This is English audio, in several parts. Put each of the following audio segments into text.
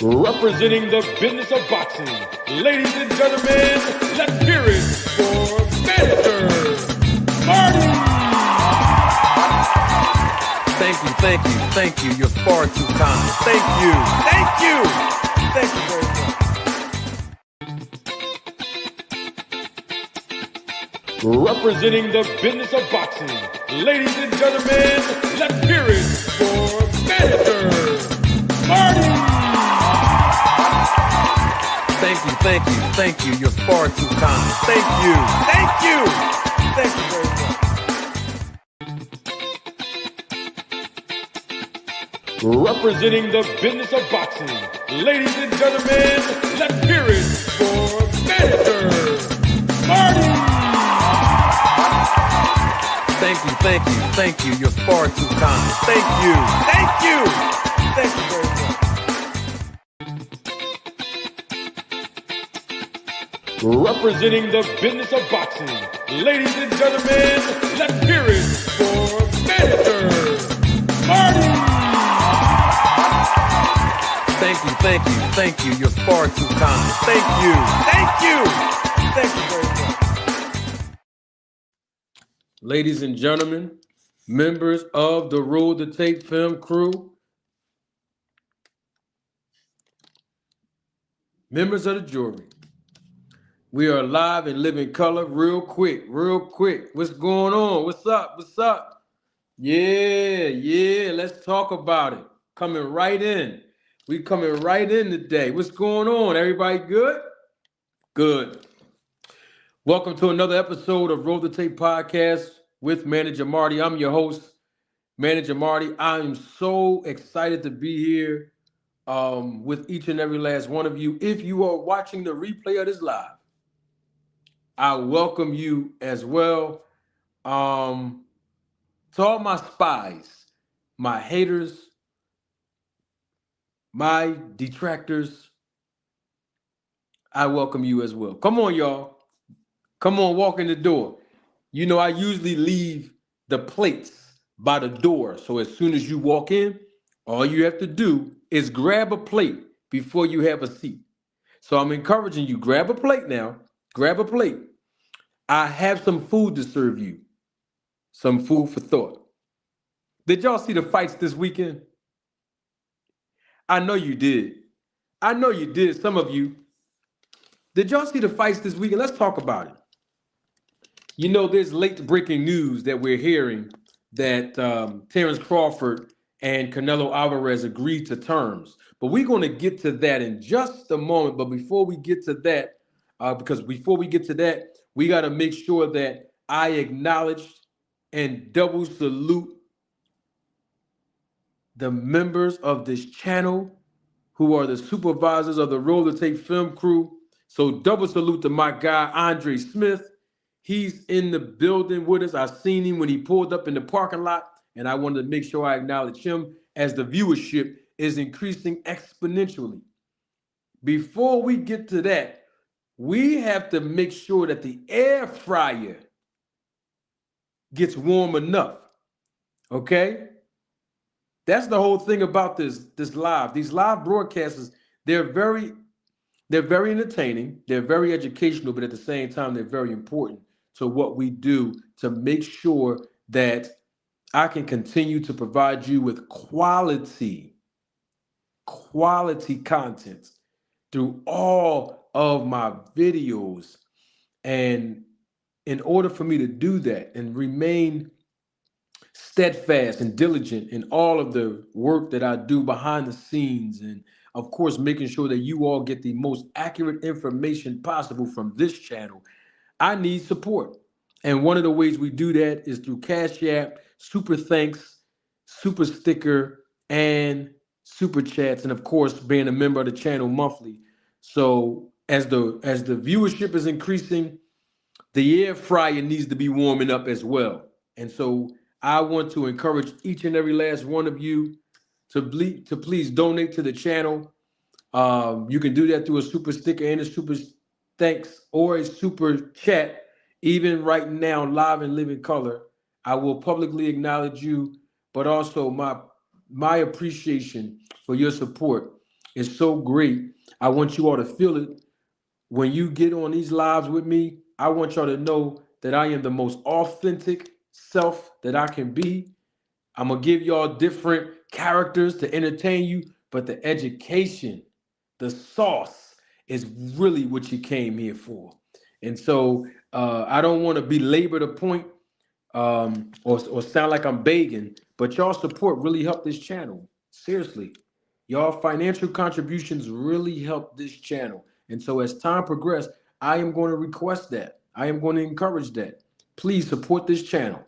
Representing the business of boxing, ladies and gentlemen, let's hear it for Mr. Marty! Thank you. You're far too kind. Thank you very much. Representing the business of boxing, ladies and gentlemen, let's hear it for Mr. Marty! Thank you. You're far too kind. Thank you very much. Representing the business of boxing, ladies and gentlemen, let's hear it for Mr. Marty! Thank you. You're far too kind. Thank you very much. Representing the business of boxing, ladies and gentlemen, let's hear it for Mr. Marty! Thank you. You're far too kind. Thank you very much. Ladies and gentlemen, members of the Roll the Tape film crew, members of the jury, we are live and live in color real quick. What's going on? What's up? Yeah, let's talk about it. Coming right in. We coming right in today. What's going on? Everybody good? Good. Welcome to another episode of Roll the Tape Podcast with Manager Marty. I'm your host, Manager Marty. I'm so excited to be here with each and every last one of you. If you are watching the replay of this live, I welcome you as well. To all my spies, my haters, my detractors, I welcome you as well. Come on, y'all. Come on, walk in the door. You know, I usually leave the plates by the door. So as soon as you walk in, all you have to do is grab a plate before you have a seat. So I'm encouraging you, grab a plate now. Grab a plate. I have some food to serve you. Some food for thought. Did y'all see the fights this weekend? I know you did. Some of you. Did y'all see the fights this weekend? Let's talk about it. You know, there's late breaking news that we're hearing that Terence Crawford and Canelo Alvarez agreed to terms. But we're going to get to that in just a moment. But before we get to that, we got to make sure that I acknowledge and double salute the members of this channel who are the supervisors of the Roll the Tape film crew. So double salute to my guy, Andre Smith. He's in the building with us. I seen him when he pulled up in the parking lot, and I wanted to make sure I acknowledge him as the viewership is increasing exponentially. Before we get to that, we have to make sure that the air fryer gets warm enough, okay? That's the whole thing about this live. These live broadcasts, they're very entertaining, they're very educational, but at the same time, they're very important to what we do to make sure that I can continue to provide you with quality content through all of my videos. And in order for me to do that and remain steadfast and diligent in all of the work that I do behind the scenes, and of course, making sure that you all get the most accurate information possible from this channel, I need support. And one of the ways we do that is through Cash App, Super Thanks, Super Sticker, and Super Chats, and of course, being a member of the channel monthly. So as the viewership is increasing, the air fryer needs to be warming up as well. And so I want to encourage each and every last one of you to please donate to the channel. You can do that through a super sticker and a super thanks or a super chat. Even right now, live and live in color, I will publicly acknowledge you, but also my appreciation for your support is so great. I want you all to feel it when you get on these lives with me. I want y'all to know that I am the most authentic self that I can be. I'm gonna give y'all different characters to entertain you, but the education, the sauce is really what you came here for. And so I don't want to belabor the point or sound like I'm begging, but y'all support really helped this channel. Seriously, y'all financial contributions really help this channel. And so as time progresses, I am going to request that. I am going to encourage that. Please support this channel.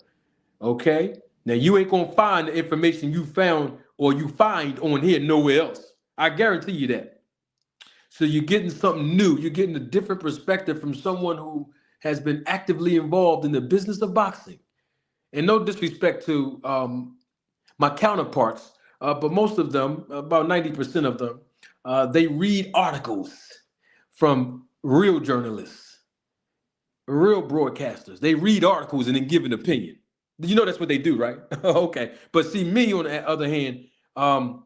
Okay? Now you ain't gonna find the information you found or you find on here nowhere else. I guarantee you that. So you're getting something new. You're getting a different perspective from someone who has been actively involved in the business of boxing. And no disrespect to my counterparts, but most of them, about 90% of them, they read articles from real journalists, real broadcasters. They read articles and then give an opinion. You know that's what they do, right? Okay. But see, me on the other hand, I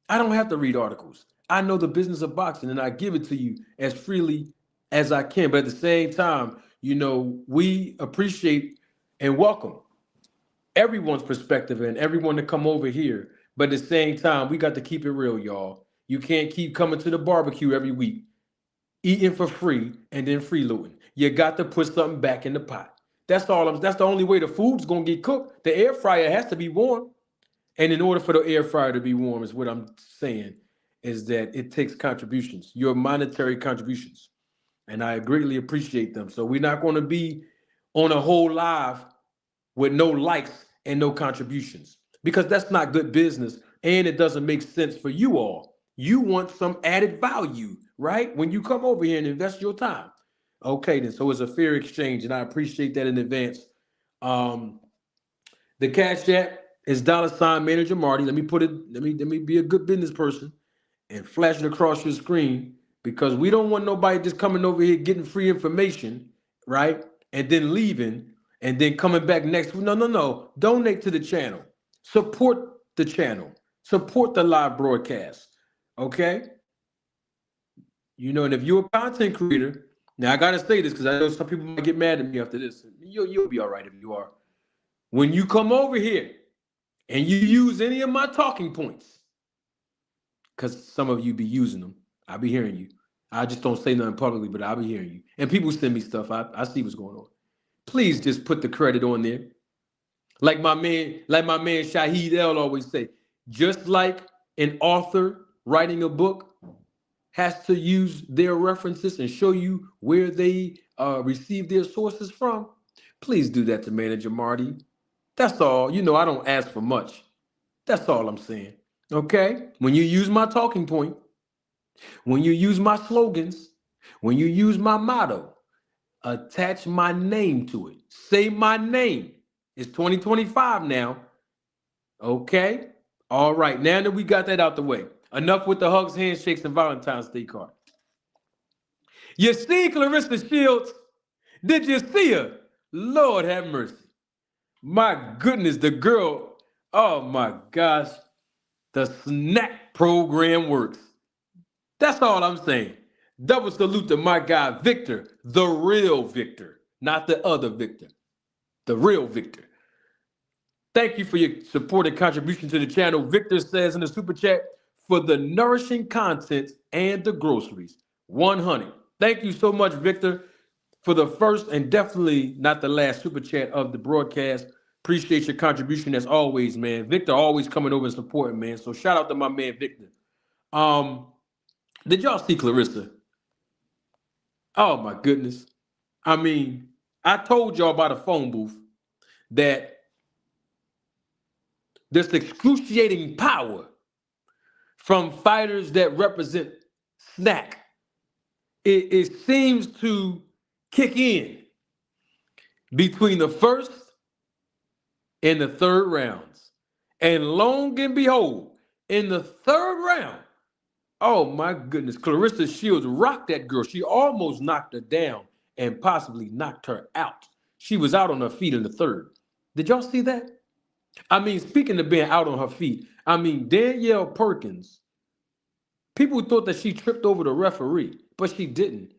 don't have to read articles. I know the business of boxing and I give it to you as freely as I can. But at the same time, you know, we appreciate and welcome everyone's perspective and everyone to come over here. But at the same time, we got to keep it real, y'all. You can't keep coming to the barbecue every week, eating for free, and then freeloading. You got to put something back in the pot. That's all. That's the only way the food's gonna get cooked. The air fryer has to be warm, and in order for the air fryer to be warm, is what I'm saying, is that it takes contributions, your monetary contributions, and I greatly appreciate them. So we're not going to be on a whole live with no likes and no contributions because that's not good business and it doesn't make sense for you all. You want some added value, right? When you come over here and invest your time. Okay, then. So it's a fair exchange and I appreciate that in advance. The Cash App is $ Manager Marty. Let me put it, let me be a good business person and flash it across your screen because we don't want nobody just coming over here getting free information, right? And then leaving and then coming back next week. No, no, no. Donate to the channel. Support the channel. Support the live broadcast. Okay? You know, and if you're a content creator, now I gotta say this because I know some people might get mad at me after this. You'll be all right if you are. When you come over here and you use any of my talking points, because some of you be using them, I'll be hearing you. I just don't say nothing publicly, but I'll be hearing you. And people send me stuff. I see what's going on. Please just put the credit on there. Like my man Shahid El always say, just like an author writing a book has to use their references and show you where they receive their sources from, please do that to Manager Marty. That's all. You know, I don't ask for much. That's all I'm saying. Okay? When you use my talking point, when you use my slogans, when you use my motto, attach my name to it. Say my name. It's 2025 now. Okay? All right. Now that we got that out the way, enough with the hugs, handshakes, and Valentine's Day card. You see Clarissa Shields? Did you see her? Lord have mercy. My goodness, the girl. Oh my gosh. The SNAC program works. That's all I'm saying. Double salute to my guy, Victor, the real Victor, not the other Victor, the real Victor. Thank you for your support and contribution to the channel. Victor says in the super chat, for the nourishing content and the groceries, 100. Thank you so much, Victor, for the first and definitely not the last super chat of the broadcast. Appreciate your contribution as always, man. Victor always coming over and supporting, man. So shout out to my man, Victor. Did y'all see Clarissa? Oh my goodness. I mean, I told y'all about a phone booth that this excruciating power from fighters that represent SNAC, it seems to kick in between the first and the third rounds. And lo and behold, in the third round, oh my goodness, Clarissa Shields rocked that girl. She almost knocked her down and possibly knocked her out. She was out on her feet in the third. Did y'all see that? I mean, speaking of being out on her feet, I mean, Danielle Perkins People thought that she tripped over the referee, but she didn't.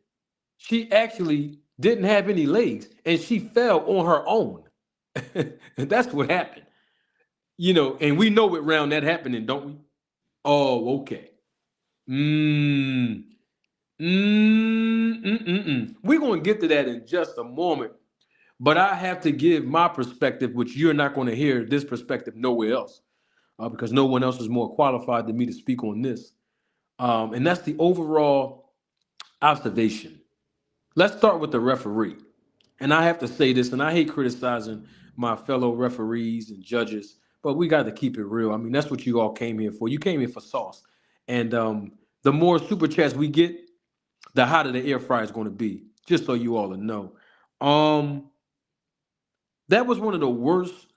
She actually didn't have any legs, and she fell on her own. And that's what happened. And we know what round that happened in, don't we? Oh, okay. Mm, We're going to get to that in just a moment. But I have to give my perspective, which you're not going to hear this perspective nowhere else, because no one else is more qualified than me to speak on this. And that's the overall observation. Let's start with the referee. And I have to say this, and I hate criticizing my fellow referees and judges, but we got to keep it real. I mean, that's what you all came here for. You came here for sauce. And the more super chats we get, the hotter the air fryer is going to be, just so you all know. That was one of the worst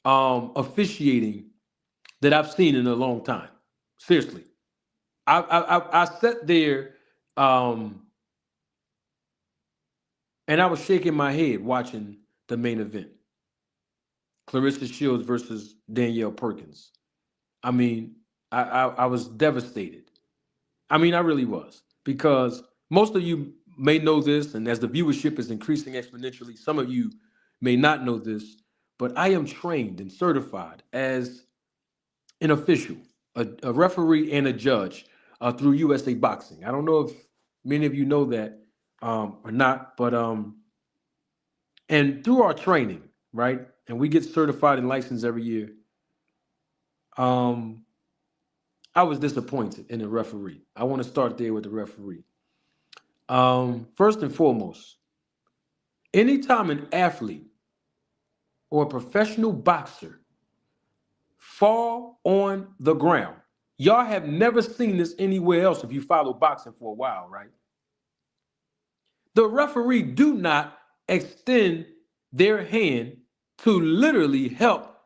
officiating that I've seen in a long time. Seriously. I sat there and I was shaking my head watching the main event. Clarissa Shields versus Danielle Perkins. I mean, I was devastated. I mean, I really was. Because most of you may know this, and as the viewership is increasing exponentially, some of you may not know this, but I am trained and certified as an official, a referee and a judge through USA Boxing. I don't know if many of you know that or not, but and through our training, right? And we get certified and licensed every year. I was disappointed in the referee. I want to start there with the referee. First and foremost, anytime an athlete or a professional boxer fall on the ground, y'all have never seen this anywhere else if you follow boxing for a while, right? The referee do not extend their hand to literally help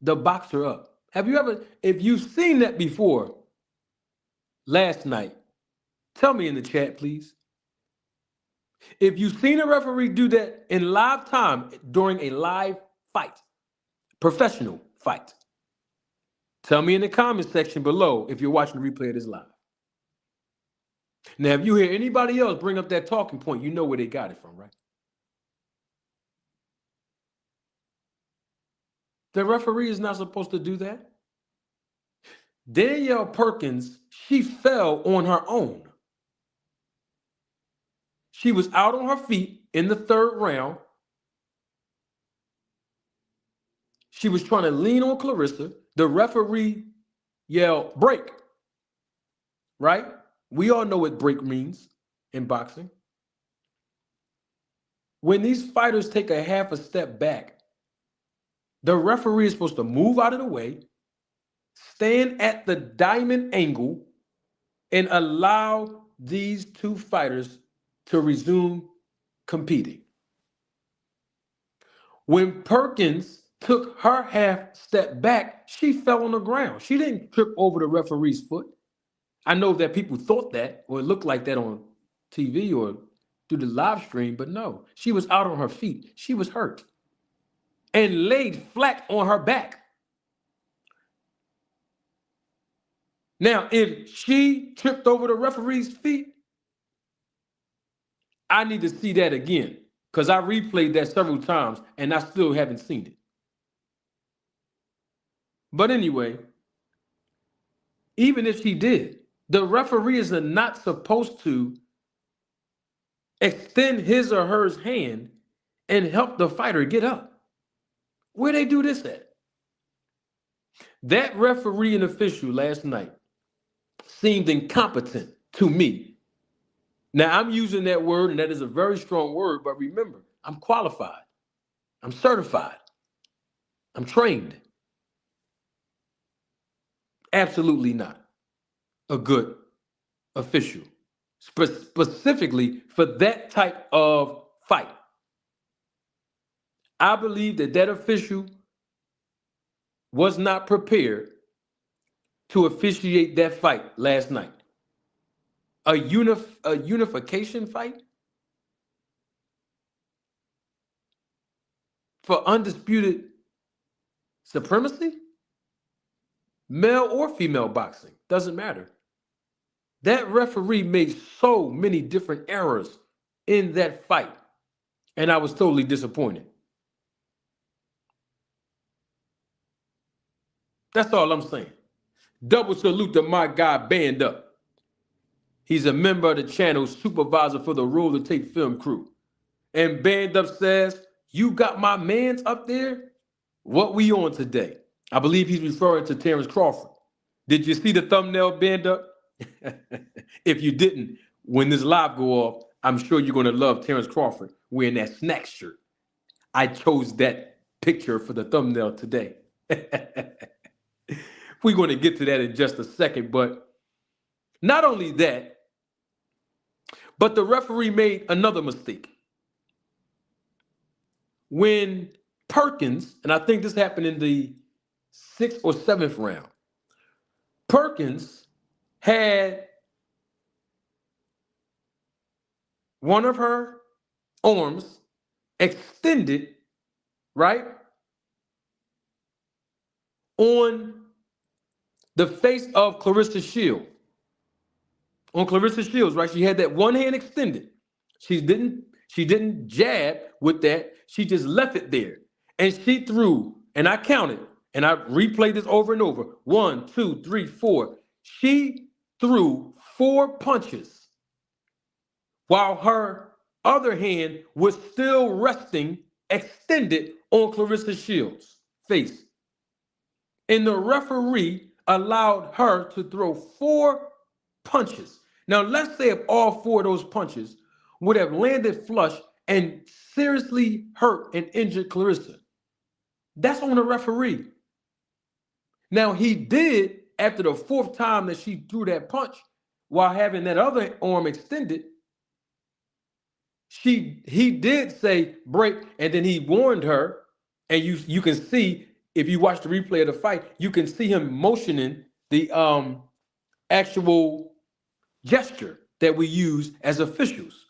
the boxer up. If you've seen that before last night, tell me in the chat, please. If you've seen a referee do that in live time during a live fight, professional fight, tell me in the comment section below if you're watching the replay of this live. Now, if you hear anybody else bring up that talking point, you know where they got it from, right? The referee is not supposed to do that. Danielle Perkins, she fell on her own. She was out on her feet in the third round. She was trying to lean on Clarissa. The referee yelled, break, right? We all know what break means in boxing. When these fighters take a half a step back, the referee is supposed to move out of the way, stand at the diamond angle, and allow these two fighters to resume competing. When Perkins took her half step back, she fell on the ground. She didn't trip over the referee's foot. I know that people thought that, or it looked like that on TV or through the live stream, but no, she was out on her feet. She was hurt and laid flat on her back. Now, if she tripped over the referee's feet, I need to see that again because I replayed that several times and I still haven't seen it. But anyway, even if she did, the referee is not supposed to extend his or her hand and help the fighter get up. Where they do this at? That referee and official last night seemed incompetent to me. Now, I'm using that word, and that is a very strong word, but remember, I'm qualified. I'm certified. I'm trained. Absolutely not a good official, specifically for that type of fight. I believe that official was not prepared to officiate that fight last night. A unification fight for undisputed supremacy? male or female boxing, doesn't matter. That referee made so many different errors in that fight, and I was totally disappointed. That's all I'm saying. Double salute to my guy, Band Up. He's a member of the channel's supervisor for the Roller Tape Film crew. And Band Up says, you got my mans up there? What we on today? I believe he's referring to Terence Crawford. Did you see the thumbnail, Band Up? If you didn't, when this live go off, I'm sure you're going to love Terence Crawford wearing that SNAC shirt. I chose that picture for the thumbnail today. We're going to get to that in just a second, but not only that, but the referee made another mistake. When Perkins, and I think this happened in the 6th or 7th round, Perkins had one of her arms extended, right, on the face of Clarissa Shields. On Clarissa Shields, right? She had that one hand extended. She didn't jab with that. She just left it there. And she threw, and I counted, and I replayed this over and over. 1, 2, 3, 4. She threw 4 punches while her other hand was still resting, extended on Clarissa Shields' face. And the referee allowed her to throw 4 punches. Now, let's say if all 4 of those punches would have landed flush and seriously hurt and injured Clarissa. That's on the referee. Now, he did, after the 4th time that she threw that punch, while having that other arm extended, he did say break, and then he warned her, and you can see, if you watch the replay of the fight, you can see him motioning the actual gesture that we use as officials.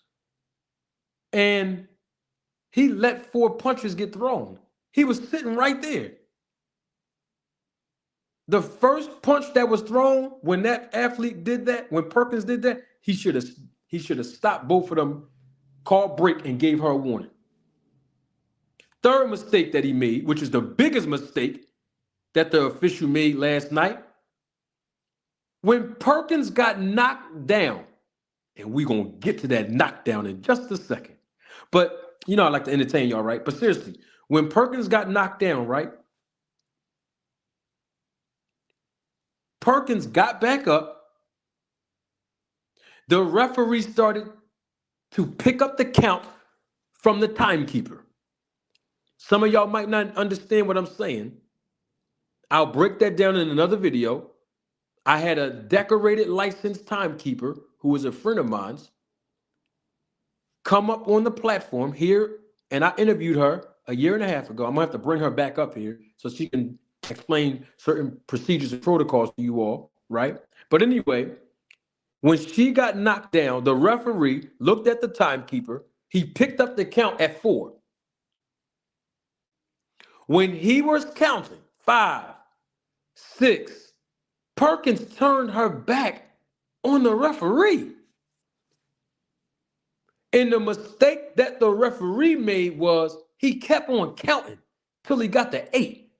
And he let 4 punches get thrown. He was sitting right there. The first punch that was thrown, when that athlete did that, when Perkins did that, he should have stopped both of them, called break, and gave her a warning. Third mistake that he made, which is the biggest mistake that the official made last night, when Perkins got knocked down, and we're going to get to that knockdown in just a second. But, you know, I like to entertain y'all, right? But seriously, when Perkins got knocked down, right? Perkins got back up. The referee started to pick up the count from the timekeeper. Some of y'all might not understand what I'm saying. I'll break that down in another video. I had a decorated licensed timekeeper who was a friend of mine's come up on the platform here, and I interviewed her a year and a half ago. I'm gonna have to bring her back up here so she can explain certain procedures and protocols to you all, right? But anyway, when she got knocked down, the referee looked at the timekeeper. He picked up the count at 4. When he was counting 5, 6, Perkins turned her back on the referee. And the mistake that the referee made was he kept on counting till he got to 8.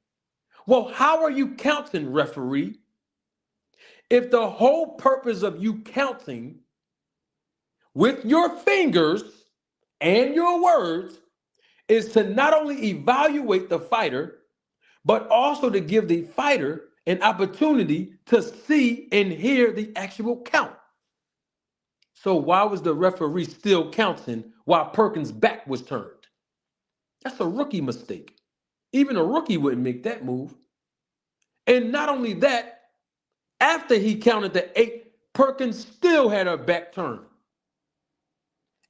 Well, how are you counting, referee, if the whole purpose of you counting with your fingers and your words is to not only evaluate the fighter, but also to give the fighter an opportunity to see and hear the actual count? So why was the referee still counting while Perkins' back was turned? That's a rookie mistake. Even a rookie wouldn't make that move. And not only that, after he counted to 8, Perkins still had her back turned.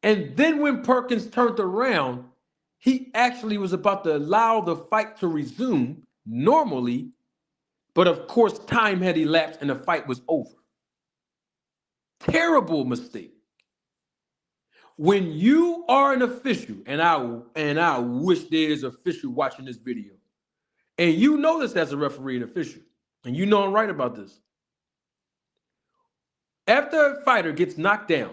And then when Perkins turned around, he actually was about to allow the fight to resume normally, but of course time had elapsed and the fight was over. Terrible mistake. When you are an official, and I wish there's an official watching this video, and you know this as a referee and official, And you know I'm right about this. After a fighter gets knocked down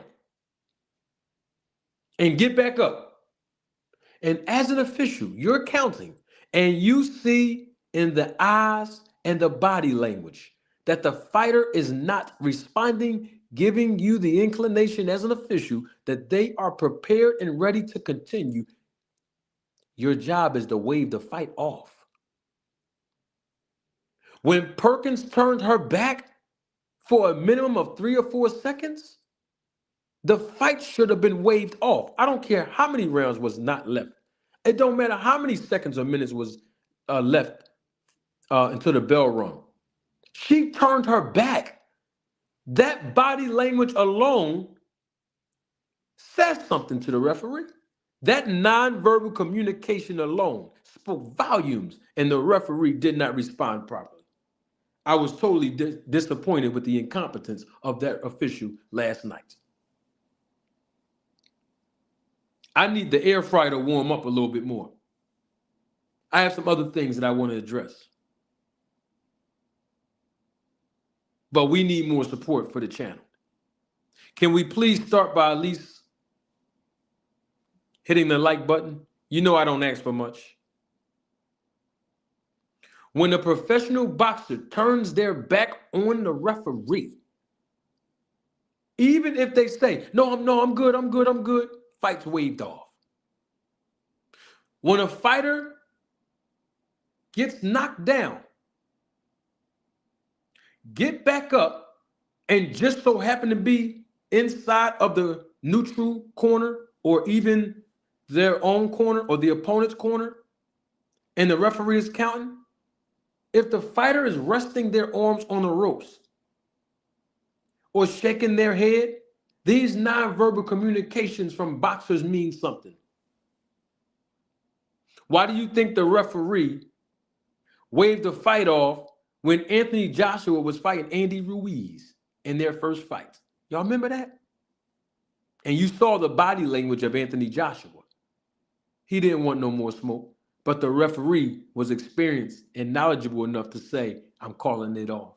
and get back up, and as an official, you're counting, and you see in the eyes and the body language that the fighter is not responding, giving you the inclination as an official that they are prepared and ready to continue, your job is to wave the fight off. When Perkins turned her back for a minimum of 3 or 4 seconds, the fight should have been waved off. I don't care how many rounds was not left. It don't matter how many seconds or minutes was left until the bell rung. She turned her back. That body language alone says something to the referee. That nonverbal communication alone spoke volumes, and the referee did not respond properly. I was totally disappointed with the incompetence of that official last night. I need the air fryer to warm up a little bit more. I have some other things that I want to address. But we need more support for the channel. Can we please start by at least hitting the like button? You know I don't ask for much. When a professional boxer turns their back on the referee, even if they say, no, I'm good, fight's waved off. When a fighter gets knocked down, get back up, and just so happen to be inside of the neutral corner or even their own corner or the opponent's corner, and the referee is counting, if the fighter is resting their arms on the ropes or shaking their head, these nonverbal communications from boxers mean something. Why do you think the referee waved the fight off when Anthony Joshua was fighting Andy Ruiz in their first fight? Y'all remember that? And you saw the body language of Anthony Joshua. He didn't want no more smoke, but the referee was experienced and knowledgeable enough to say, I'm calling it off.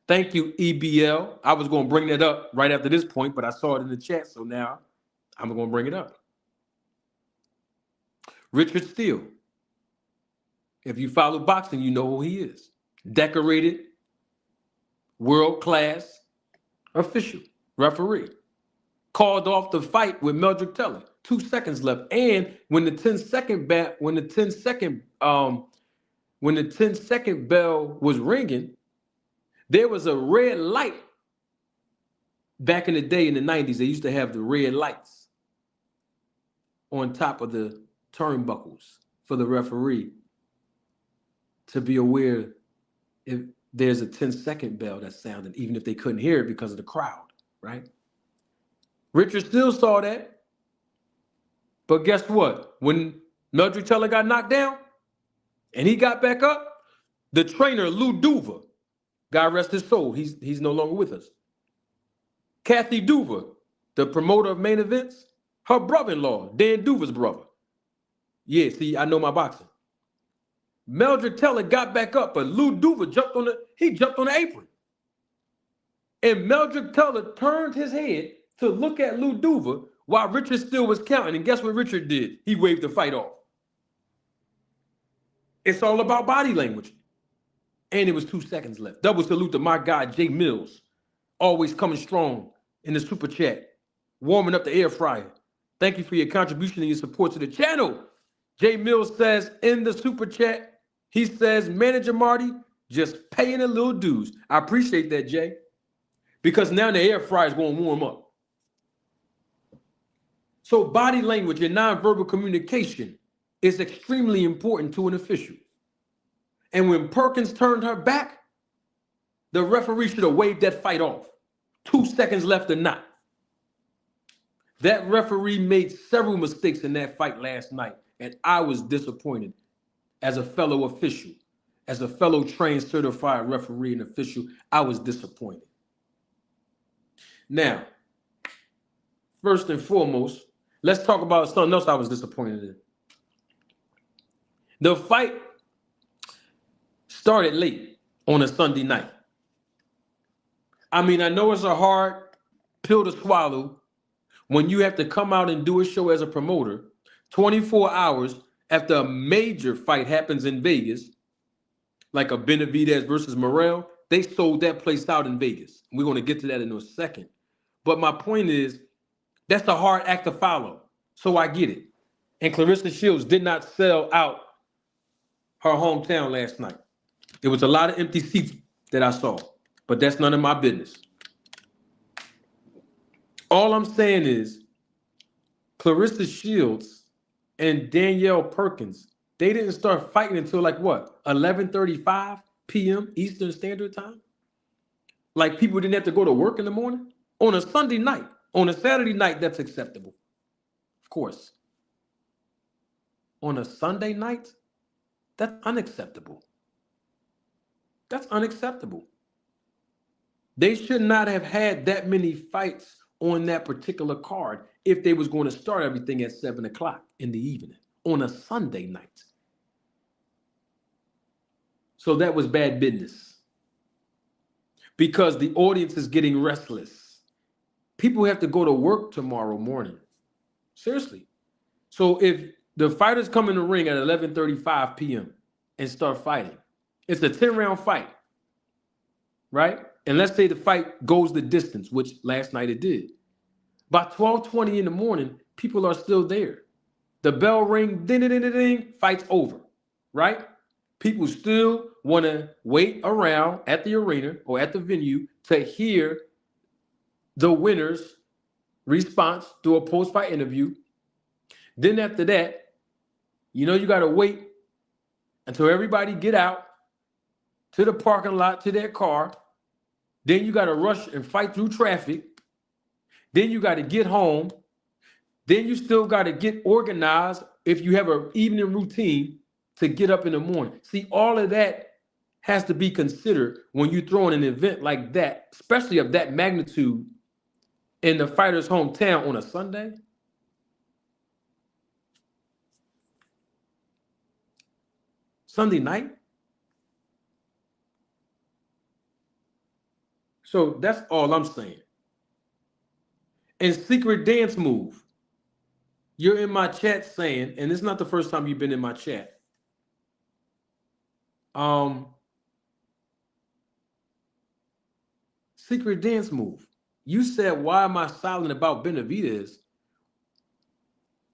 Thank you, EBL. I was going to bring that up right after this point, but I saw it in the chat, so now I'm going to bring it up. Richard Steele. If you follow boxing, you know who he is. Decorated, world-class official, referee. Called off the fight with Meldrick Teller. 2 seconds left. And when the 10-second bell was ringing, there was a red light. Back in the day in the 90s, they used to have the red lights on top of the turnbuckles for the referee to be aware if there's a 10-second bell that's sounding, even if they couldn't hear it because of the crowd, right? Richard still saw that. But guess what? When Meldrick Teller got knocked down and he got back up, the trainer, Lou Duva, God rest his soul, he's no longer with us. Kathy Duva, the promoter of main events, her brother-in-law, Dan Duva's brother. Yeah, see, I know my boxing. Meldrick Teller got back up, but Lou Duva jumped on the apron. And Meldrick Teller turned his head to look at Lou Duva while Richard still was counting. And guess what Richard did? He waved the fight off. It's all about body language. And it was 2 seconds left. Double salute to my guy, Jay Mills. Always coming strong in the super chat. Warming up the air fryer. Thank you for your contribution and your support to the channel. Jay Mills says in the super chat, he says, Manager Marty, just paying a little dues. I appreciate that, Jay. Because now the air fryer is going to warm up. So body language and nonverbal communication is extremely important to an official. And when Perkins turned her back, the referee should have waved that fight off. 2 seconds left or not. That referee made several mistakes in that fight last night, and I was disappointed as a fellow official, as a fellow trained certified referee and official. I was disappointed. Now, first and foremost, let's talk about something else I was disappointed in. The fight started late on a Sunday night. I mean, I know it's a hard pill to swallow when you have to come out and do a show as a promoter 24 hours after a major fight happens in Vegas, like a Benavidez versus Morrell. They sold that place out in Vegas. We're going to get to that in a second. But my point is, that's a hard act to follow. So I get it. And Clarissa Shields did not sell out her hometown last night. There was a lot of empty seats that I saw, but that's none of my business. All I'm saying is Clarissa Shields and Danielle Perkins, they didn't start fighting until like what, 11:35 p.m. Eastern Standard Time? Like people didn't have to go to work in the morning? On a Sunday night, on a Saturday night, that's acceptable. Of course. On a Sunday night, that's unacceptable. That's unacceptable. They should not have had that many fights on that particular card if they was going to start everything at 7 o'clock in the evening on a Sunday night. So that was bad business because the audience is getting restless. People have to go to work tomorrow morning. Seriously. So if the fighters come in the ring at 11:35 p.m. and start fighting, it's a 10-round fight, right? And let's say the fight goes the distance, which last night it did. By 12:20 in the morning, people are still there. The bell ring, ding, ding, ding, ding, fight's over, right? People still want to wait around at the arena or at the venue to hear the winner's response to a post-fight interview. Then after that, you got to wait until everybody get out to the parking lot, to their car. Then you got to rush and fight through traffic. Then you got to get home. Then you still got to get organized if you have an evening routine to get up in the morning. See, all of that has to be considered when you throw in an event like that, especially of that magnitude in the fighter's hometown on a Sunday. Sunday night. So that's all I'm saying. And secret dance move. You're in my chat saying, and it's not the first time you've been in my chat. Secret dance move. You said, why am I silent about Benavidez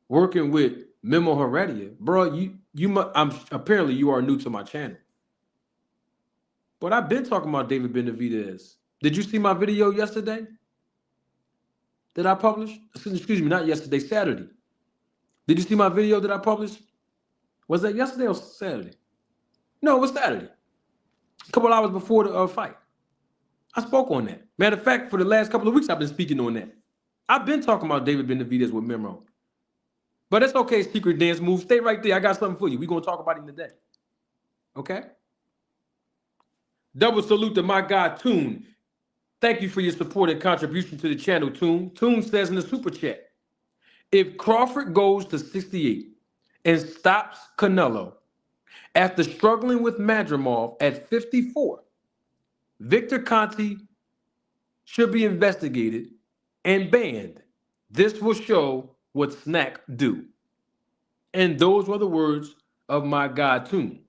working with Memo Heredia? Bro, apparently you are new to my channel. But I've been talking about David Benavidez. Did you see my video yesterday that I published? Excuse me, not yesterday, Saturday. Did you see my video that I published? Was that yesterday or Saturday? No, it was Saturday. A couple hours before the fight. I spoke on that. Matter of fact, for the last couple of weeks, I've been speaking on that. I've been talking about David Benavidez with Memo. But it's okay, secret dance move. Stay right there. I got something for you. We're going to talk about him today. Okay? Double salute to my guy, Toon. Thank you for your support and contribution to the channel, Toon. Toon says in the super chat, if Crawford goes to 68 and stops Canelo after struggling with Madrimov at 54, Victor Conte should be investigated and banned. This will show what SNAC do. And those were the words of my guy, Toon.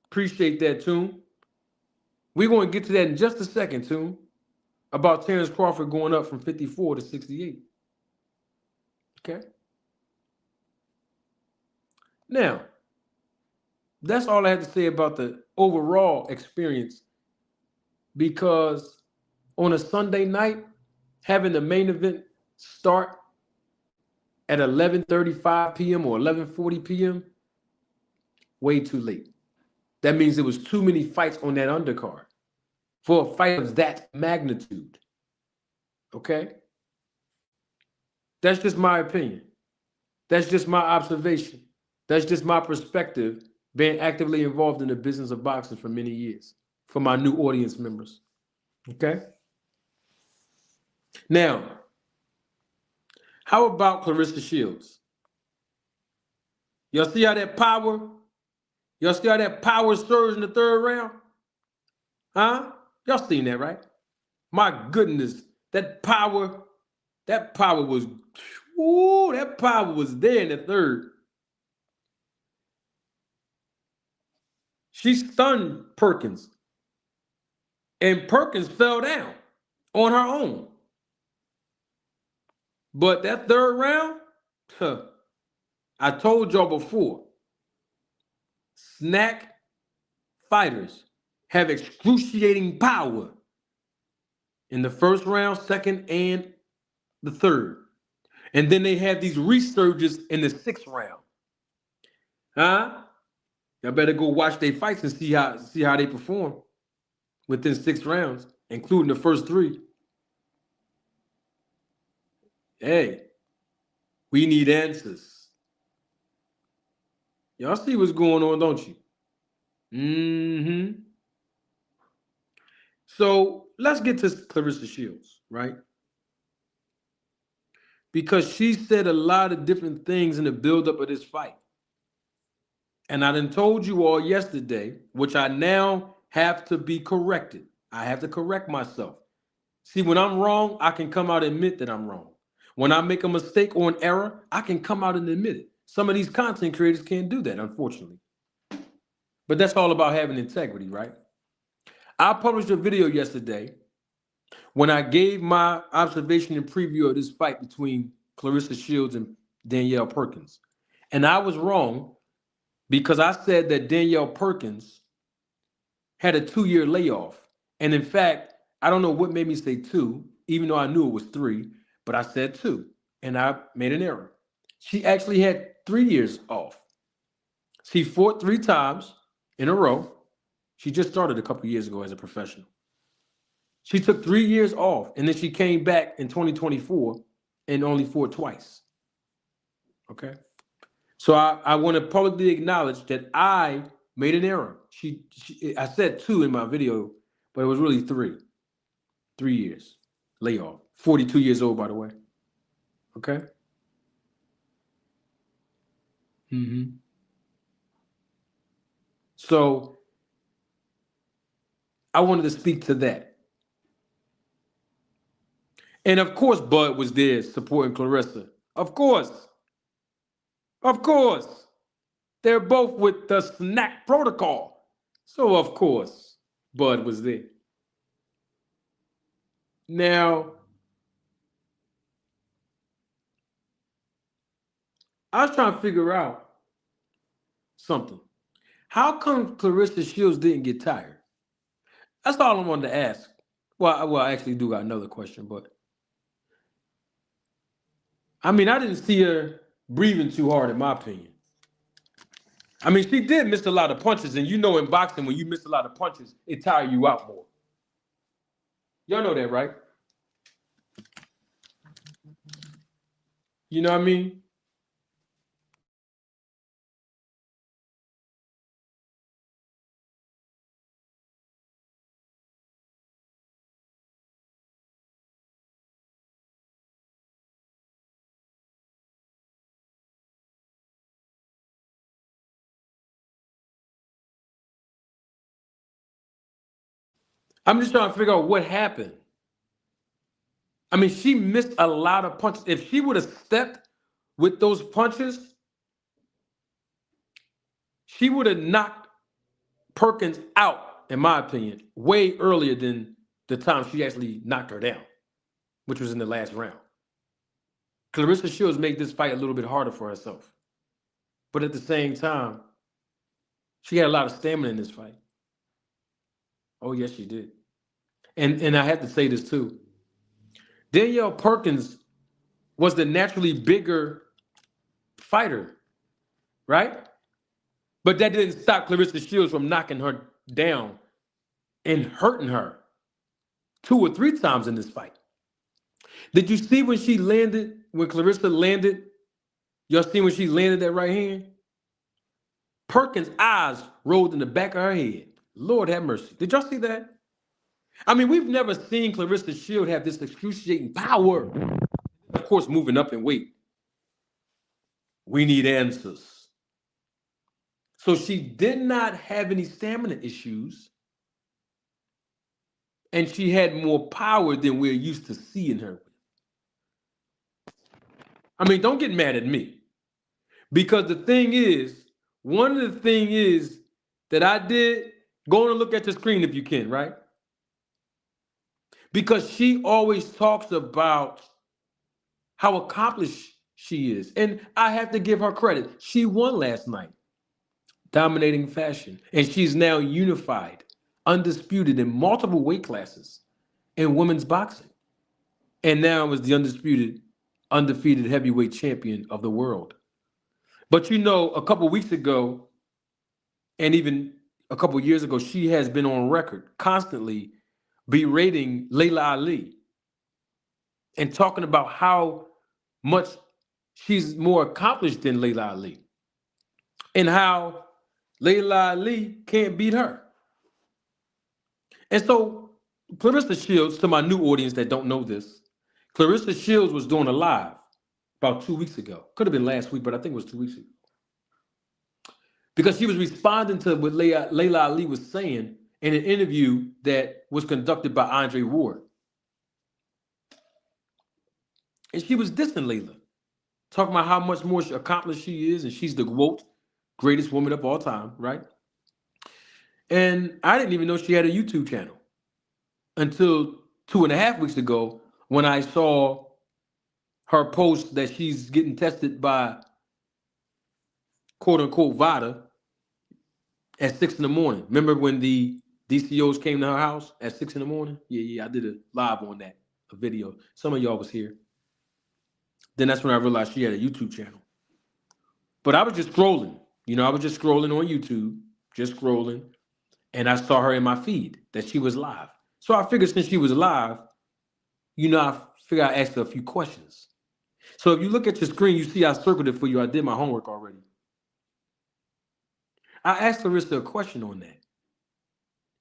Appreciate that, Toon. We're going to get to that in just a second, Toon, about Terence Crawford going up from 54 to 68. Okay? Now, that's all I have to say about the overall experience, because on a Sunday night, having the main event start at 11:35 p.m. or 11:40 p.m., way too late. That means there was too many fights on that undercard for a fight of that magnitude. Okay? That's just my opinion. That's just my observation. That's just my perspective, being actively involved in the business of boxing for many years, for my new audience members. Okay? Now, how about Clarissa Shields? Y'all see how that power Y'all see how that power surged in the third round? Huh? Y'all seen that, right? My goodness, that power was, ooh, that power was there in the third. She stunned Perkins. And Perkins fell down on her own. But that third round, I told y'all before, SNAC fighters have excruciating power in the first round, second, and the third. And then they have these resurges in the sixth round. Huh? Y'all better go watch their fights and see how they perform within 6 rounds, including the first 3. Hey, we need answers. Y'all see what's going on, don't you? Mm-hmm. So let's get to Clarissa Shields, right? Because she said a lot of different things in the buildup of this fight. And I done told you all yesterday, which I now have to be corrected. I have to correct myself. See, when I'm wrong, I can come out and admit that I'm wrong. When I make a mistake or an error, I can come out and admit it. Some of these content creators can't do that, unfortunately. But that's all about having integrity, right? I published a video yesterday when I gave my observation and preview of this fight between Clarissa Shields and Danielle Perkins. And I was wrong because I said that Danielle Perkins had a 2-year layoff. And in fact, I don't know what made me say 2, even though I knew it was 3, but I said 2, and I made an error. She actually had 3 years off. She fought 3 times in a row. She just started a couple years ago as a professional. She took 3 years off, and then she came back in 2024 and only fought twice. Okay? So I want to publicly acknowledge that I made an error. I said 2 in my video, but it was really 3. 3 years layoff. 42 years old, by the way. Okay? Mm-hmm. So I wanted to speak to that. And of course, Bud was there supporting Clarissa. Of course. Of course. They're both with the SNAC protocol. So of course, Bud was there. Now, I was trying to figure out something. How come Clarissa Shields didn't get tired? That's all I wanted to ask. Well, I actually do got another question, but I mean, I didn't see her breathing too hard, in my opinion. I mean, she did miss a lot of punches, and you know in boxing, when you miss a lot of punches, it tires you out more. Y'all know that, right? You know what I mean? I'm just trying to figure out what happened. I mean, she missed a lot of punches. If she would have stepped with those punches, she would have knocked Perkins out, in my opinion, way earlier than the time she actually knocked her down, which was in the last round. Clarissa Shields made this fight a little bit harder for herself. But at the same time, she had a lot of stamina in this fight. Oh, yes, she did. And I have to say this too. Danielle Perkins was the naturally bigger fighter, right? But that didn't stop Clarissa Shields from knocking her down and hurting her 2 or 3 times in this fight. Did you see when she landed, when Clarissa landed? Y'all see when she landed that right hand? Perkins' eyes rolled in the back of her head. Lord have mercy. Did y'all see that? I mean, we've never seen Clarissa Shields have this excruciating power. Of course, moving up in weight. We need answers. So she did not have any stamina issues, and she had more power than we're used to seeing her. I mean, don't get mad at me. Because the thing is, one of the things is that I did, go on and look at the screen if you can, right? Because she always talks about how accomplished she is. And I have to give her credit. She won last night, dominating fashion. And she's now unified, undisputed in multiple weight classes in women's boxing. And now is the undefeated heavyweight champion of the world. But you know, a couple weeks ago, and even a couple years ago, she has been on record constantly berating Layla Ali and talking about how much she's more accomplished than Layla Ali and how Layla Ali can't beat her. And so Clarissa Shields, to my new audience that don't know this, Clarissa Shields was doing a live about 2 weeks ago. Could have been last week, but I think it was 2 weeks ago. Because she was responding to what Layla Ali was saying in an interview that was conducted by Andre Ward. And she was dissing Layla, talking about how much more accomplished she is, and she's the GOAT, greatest woman of all time, right? And I didn't even know she had a YouTube channel until 2.5 weeks ago when I saw her post that she's getting tested by quote-unquote VADA at 6 in the morning. Remember when the DCOs came to her house at 6 in the morning? Yeah, I did a live on that, a video. Some of y'all was here. Then that's when I realized she had a YouTube channel. But I was just scrolling. I was just scrolling on YouTube, just scrolling, and I saw her in my feed that she was live. So I figured since she was live, I figured I'd ask her a few questions. So if you look at your screen, you see I circled it for you. I did my homework already. I asked Clarissa a question on that.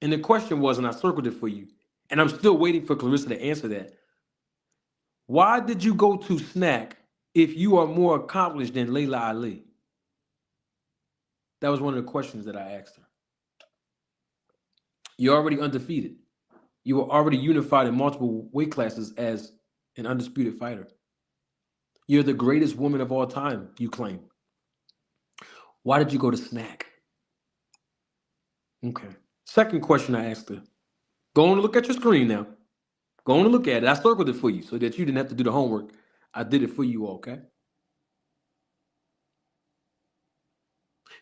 And the question was, and I circled it for you, and I'm still waiting for Clarissa to answer that. Why did you go to SNAC if you are more accomplished than Layla Ali? That was one of the questions that I asked her. You're already undefeated. You were already unified in multiple weight classes as an undisputed fighter. You're the greatest woman of all time, you claim. Why did you go to SNAC? Okay. Second question I asked her. Go on and look at your screen now. Go on and look at it. I circled it for you so that you didn't have to do the homework. I did it for you all, okay?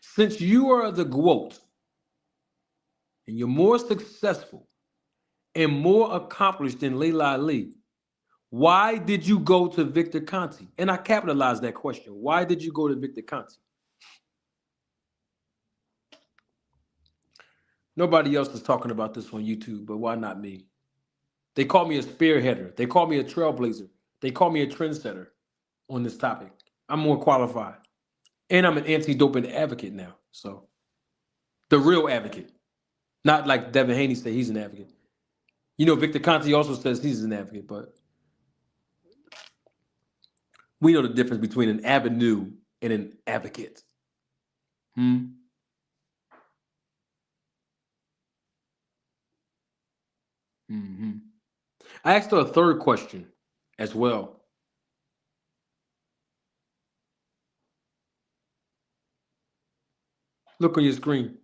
Since you are the GOAT and you're more successful and more accomplished than Layla Ali, why did you go to Victor Conte? And I capitalized that question. Why did you go to Victor Conte? Nobody else is talking about this on YouTube, but why not me? They call me a spearheader. They call me a trailblazer. They call me a trendsetter on this topic. I'm more qualified. And I'm an anti-doping advocate now. So, the real advocate. Not like Devin Haney said he's an advocate. Victor Conte also says he's an advocate, but we know the difference between an avenue and an advocate. I asked her a third question as well. Look on your screen.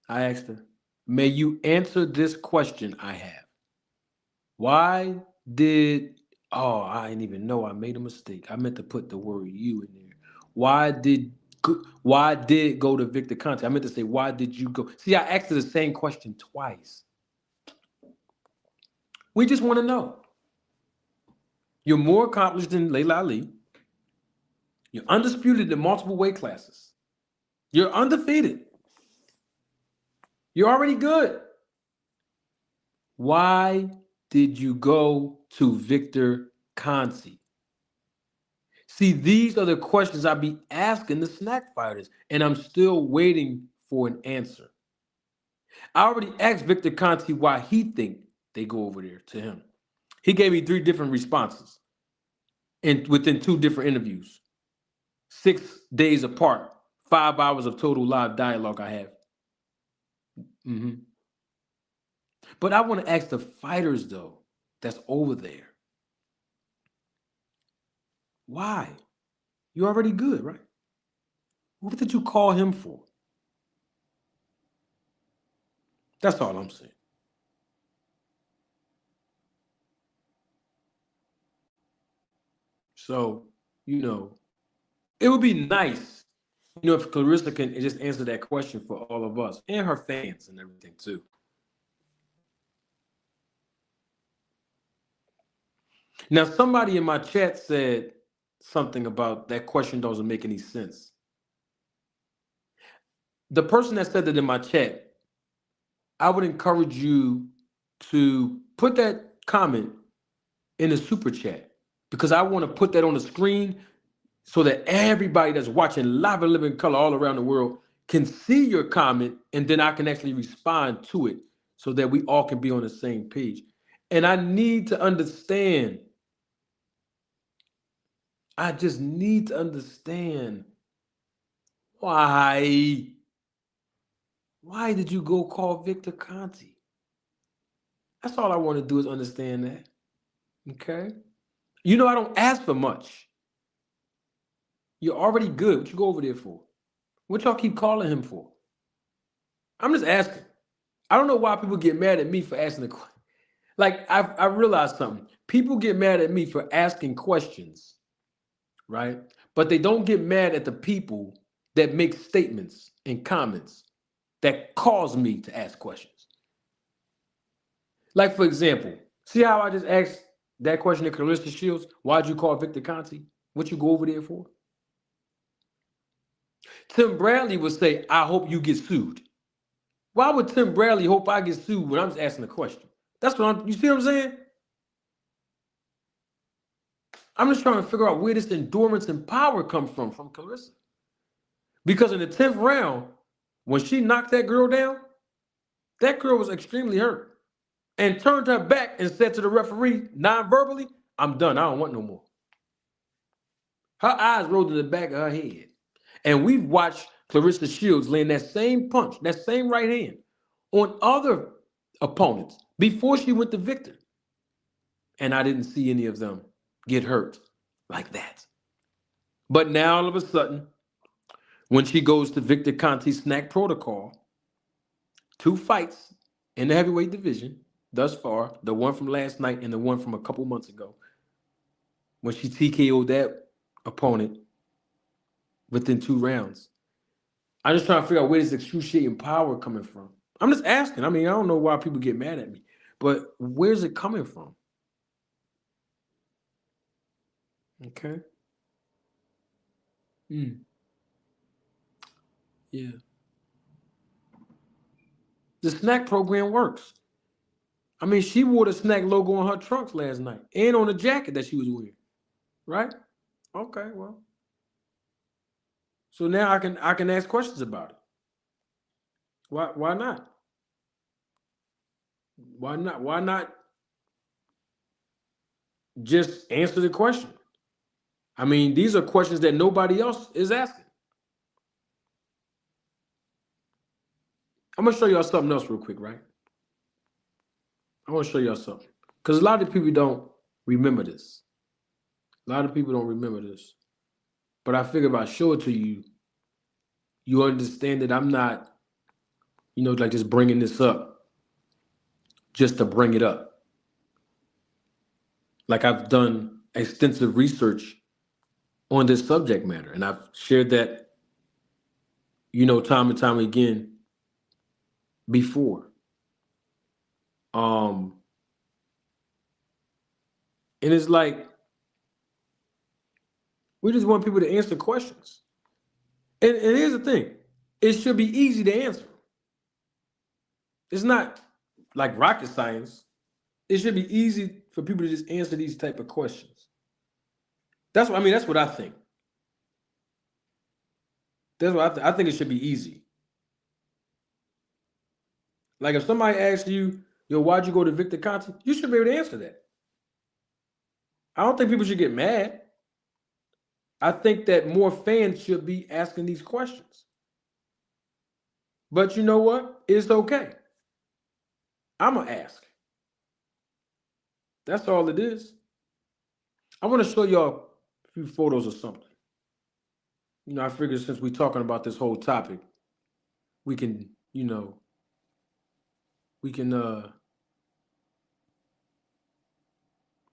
I asked her, may you answer this question I have. Why did, I didn't even know I made a mistake. I meant to put the word you in there. Why did go to Victor Conte? I meant to say, why did you go? See, I asked her the same question twice. We just want to know. You're more accomplished than Layla Ali. You're undisputed in multiple weight classes. You're undefeated. You're already good. Why did you go to Victor Conte? See, these are the questions I be asking the SNAC fighters, and I'm still waiting for an answer. I already asked Victor Conte why he think they go over there to him. He gave me 3 different responses within 2 different interviews. 6 days apart, 5 hours of total live dialogue I have. But I want to ask the fighters, though, that's over there. Why? You're already good, right? What did you call him for? That's all I'm saying. So, it would be nice, if Clarissa can just answer that question for all of us and her fans and everything, too. Now, somebody in my chat said something about that question doesn't make any sense. The person that said that in my chat, I would encourage you to put that comment in a super chat, because I want to put that on the screen so that everybody that's watching live and living color all around the world can see your comment, and then I can actually respond to it so that we all can be on the same page. And I need to understand. I just need to understand why did you go call Victor Conti? That's all I want to do is understand that. Okay? I don't ask for much. You're already good. What you go over there for? What y'all keep calling him for? I'm just asking. I don't know why people get mad at me for asking the question. Like, I realized something. People get mad at me for asking questions, right? But they don't get mad at the people that make statements and comments that cause me to ask questions. Like, for example, see how I just asked that question to Clarissa Shields? Why'd you call Victor Conti? What you go over there for? Tim Bradley would say, I hope you get sued. Why would Tim Bradley hope I get sued when I'm just asking a question? That's what you see what I'm saying? I'm just trying to figure out where this endurance and power comes from Clarissa. Because in the 10th round, when she knocked that girl down, that girl was extremely hurt and turned her back and said to the referee, non-verbally, I'm done. I don't want no more. Her eyes rolled to the back of her head. And we've watched Clarissa Shields land that same punch, that same right hand on other opponents before she went to Victor. And I didn't see any of them get hurt like that. But now all of a sudden, when she goes to Victor Conti's SNAC protocol, 2 fights in the heavyweight division thus far, the one from last night and the one from a couple months ago, when she TKO'd that opponent within 2 rounds. I'm just trying to figure out where this excruciating power coming from. I'm just asking. I mean, I don't know why people get mad at me, but where's it coming from? Okay. Yeah. The SNAC program works. I mean, she wore the SNAC logo on her trunks last night and on the jacket that she was wearing, right? Okay, well. So now I can ask questions about it. Why not? Why not? Why not just answer the question? I mean, these are questions that nobody else is asking. I'm going to show y'all something else real quick, right? I want to show y'all something. Because a lot of people don't remember this. A lot of people don't remember this. But I figure if I show it to you, you understand that I'm not, like just bringing this up just to bring it up. Like, I've done extensive research on this subject matter, and I've shared that, time and time again before. And it's like, we just want people to answer questions. And here's the thing. It should be easy to answer. It's not like rocket science. It should be easy for people to just answer these type of questions. That's what I think. That's what I think it should be easy. Like, if somebody asks you, why'd you go to Victor Conti? You should be able to answer that. I don't think people should get mad. I think that more fans should be asking these questions. But you know what? It's okay. I'm going to ask. That's all it is. I want to show y'all a few photos or something. You know, I figured since we're talking about this whole topic, we can, you know, we can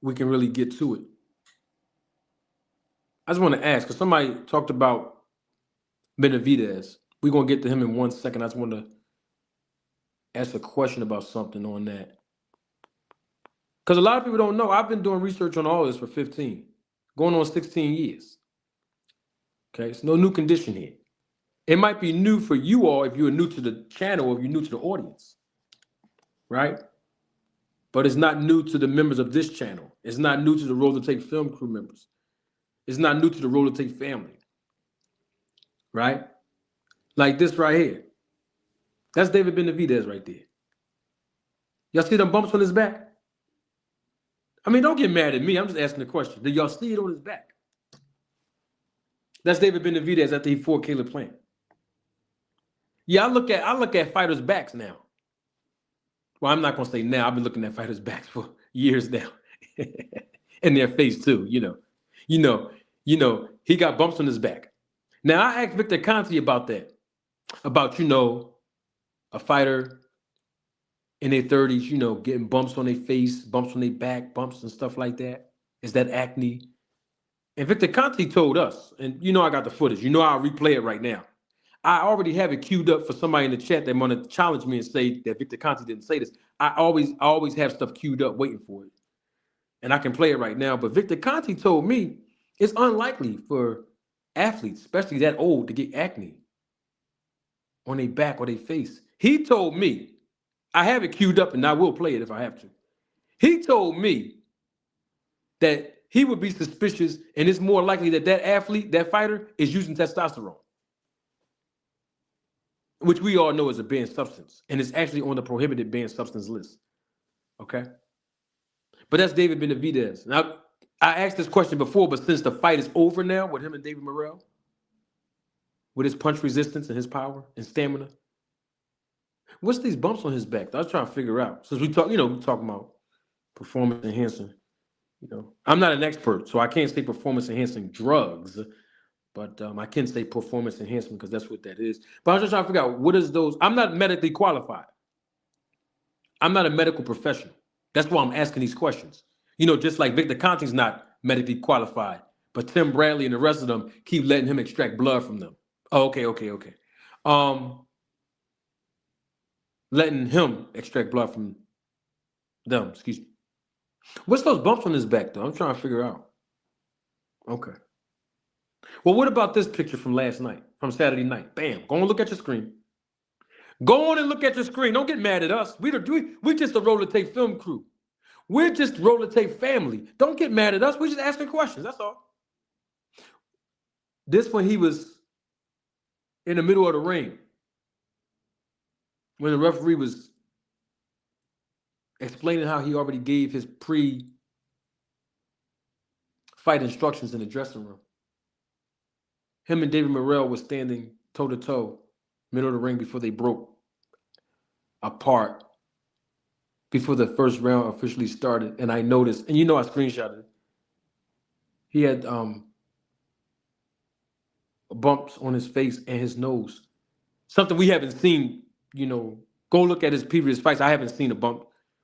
really get to it. I just want to ask, because somebody talked about Benavidez. We're going to get to him in 1 second. I just want to ask a question about something on that. Because a lot of people don't know, I've been doing research on all this for 15, going on 16 years. Okay, it's no new condition here. It might be new for you all if you're new to the channel or if you're new to the audience, right? But it's not new to the members of this channel. It's not new to the Roller Tape Film crew members. It's not new to the Roller Tape family, right? Like this right here. That's David Benavidez right there. Y'all see them bumps on his back? I mean, don't get mad at me. I'm just asking the question. Did y'all see it on his back? That's David Benavidez after he fought Caleb Plant. Yeah, I look at fighters' backs now. Well, I'm not gonna say now. I've been looking at fighters' backs for years now, and their face too. You know, he got bumps on his back. Now I asked Victor Conte about that, about a fighter in their 30s, getting bumps on their face, bumps on their back, bumps and stuff like that. Is that acne? And Victor Conte told us, and I got the footage. I'll replay it right now. I already have it queued up for somebody in the chat that want to challenge me and say that Victor Conte didn't say this. I always have stuff queued up waiting for it. And I can play it right now. But Victor Conte told me it's unlikely for athletes, especially that old, to get acne on their back or their face. He told me, I have it queued up and I will play it if I have to. He told me that he would be suspicious and it's more likely that athlete, that fighter, is using testosterone, which we all know is a banned substance. And it's actually on the prohibited banned substance list. Okay? But that's David Benavidez. Now, I asked this question before, but since the fight is over now with him and David Morrell, with his punch resistance and his power and stamina, what's these bumps on his back? I was trying to figure out. Since we talking about performance enhancing. I'm not an expert, so I can't say performance enhancing drugs, but I can say performance enhancement because that's what that is. But I was just trying to figure out what is those. I'm not medically qualified. I'm not a medical professional. That's why I'm asking these questions. Just like Victor Conte's not medically qualified, but Tim Bradley and the rest of them keep letting him extract blood from them. Oh, okay. Letting him extract blood from them, excuse me. What's those bumps on his back, though? I'm trying to figure out. Okay. Well, what about this picture from last night, from Saturday night? Bam. Go and look at your screen. Go on and look at your screen. Don't get mad at us. We're just a Roller Tape Film crew. We're just Roller Tape family. Don't get mad at us. We're just asking questions. That's all. This when he was in the middle of the ring, when the referee was explaining how he already gave his pre-fight instructions in the dressing room. Him and David Morrell were standing toe-to-toe, middle of the ring before they broke apart, before the first round officially started. And I noticed, and I screenshotted it, he had bumps on his face and his nose. Something we haven't seen, go look at his previous fights. I haven't seen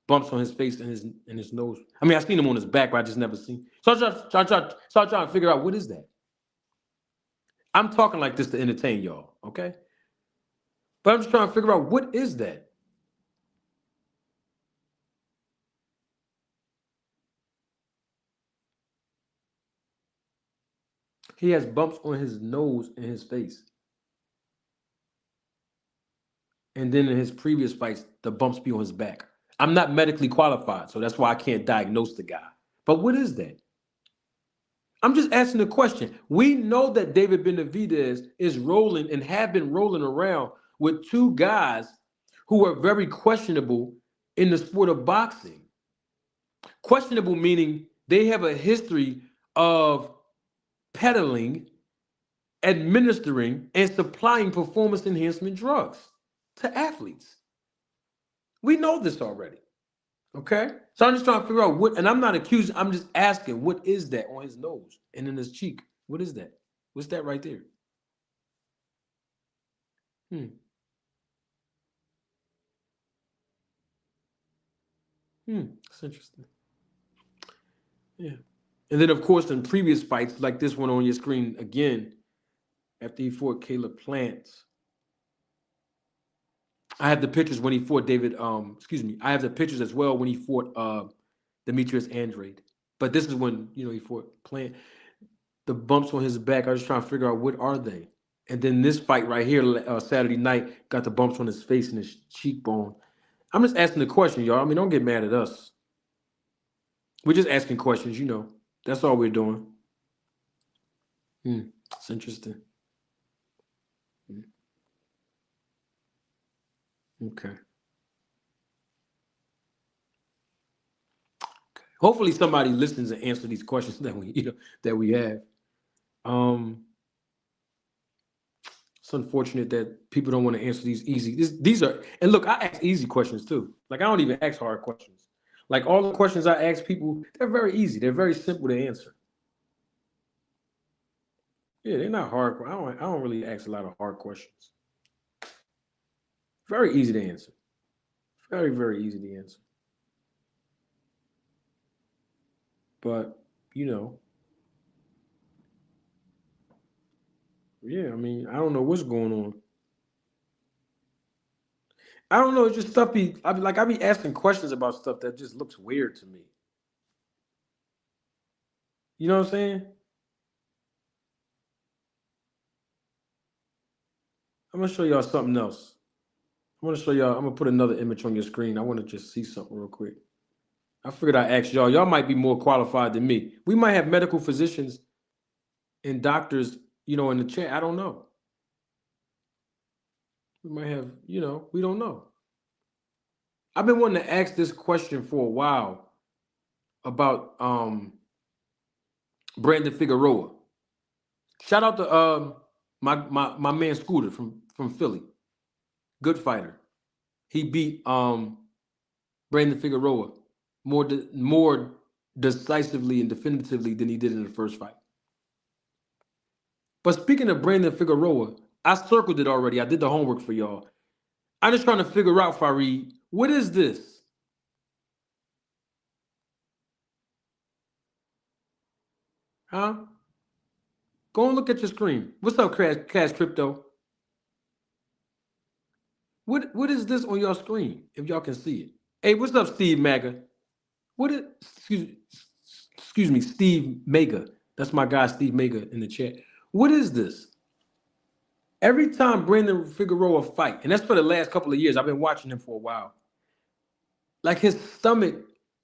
bumps on his face and his nose. I mean, I've seen him on his back, but I just never seen. So I trying to figure out what is that. I'm talking like this to entertain y'all, okay? But I'm just trying to figure out what is that. He has bumps on his nose and his face. And then in his previous fights, the bumps be on his back. I'm not medically qualified, so that's why I can't diagnose the guy. But what is that? I'm just asking a question. We know that David Benavidez is rolling and have been rolling around with two guys who are very questionable in the sport of boxing. Questionable meaning they have a history of peddling, administering, and supplying performance enhancement drugs to athletes. We know this already. Okay? So I'm just trying to figure out what, and I'm not accusing, I'm just asking, what is that on his nose and in his cheek? What is that? What's that right there? That's interesting. Yeah. And then, of course, in previous fights, like this one on your screen again, after he fought Caleb Plant, I have the pictures when he fought David. I have the pictures as well when he fought Demetrius Andrade. But this is when he fought Plant. The bumps on his back, I was trying to figure out what are they. And then this fight right here, Saturday night, got the bumps on his face and his cheekbone. I'm just asking the question, y'all. I mean, don't get mad at us. We're just asking questions, That's all we're doing. It's interesting. Okay. Hopefully somebody listens and answers these questions that we have. It's unfortunate that people don't want to answer these easy. These are, and look, I ask easy questions too. Like I don't even ask hard questions. Like all the questions I ask people, they're very easy. They're very simple to answer. Yeah, they're not hard. I don't really ask a lot of hard questions. Very easy to answer. Very, very easy to answer. But, yeah, I mean, I don't know what's going on. I don't know. It's just stuff I be asking questions about stuff that just looks weird to me. You know what I'm saying? I'm gonna show y'all something else. I'm gonna put another image on your screen. I want to just see something real quick. I figured I'd ask y'all. Y'all might be more qualified than me. We might have medical physicians and doctors, in the chat. I don't know. We might have, we don't know. I've been wanting to ask this question for a while about Brandon Figueroa. Shout out to my man Scooter from Philly. Good fighter. He beat Brandon Figueroa more decisively and definitively than he did in the first fight. But speaking of Brandon Figueroa, I circled it already. I did the homework for y'all. I'm just trying to figure out, Fareed, what is this? Huh? Go and look at your screen. What's up, Cash Crypto? What is this on your screen, if y'all can see it? Hey, what's up, Steve Maga? Excuse me, Steve Maga. That's my guy, Steve Maga, in the chat. What is this? Every time Brandon Figueroa fight, and that's for the last couple of years, I've been watching him for a while. Like his stomach,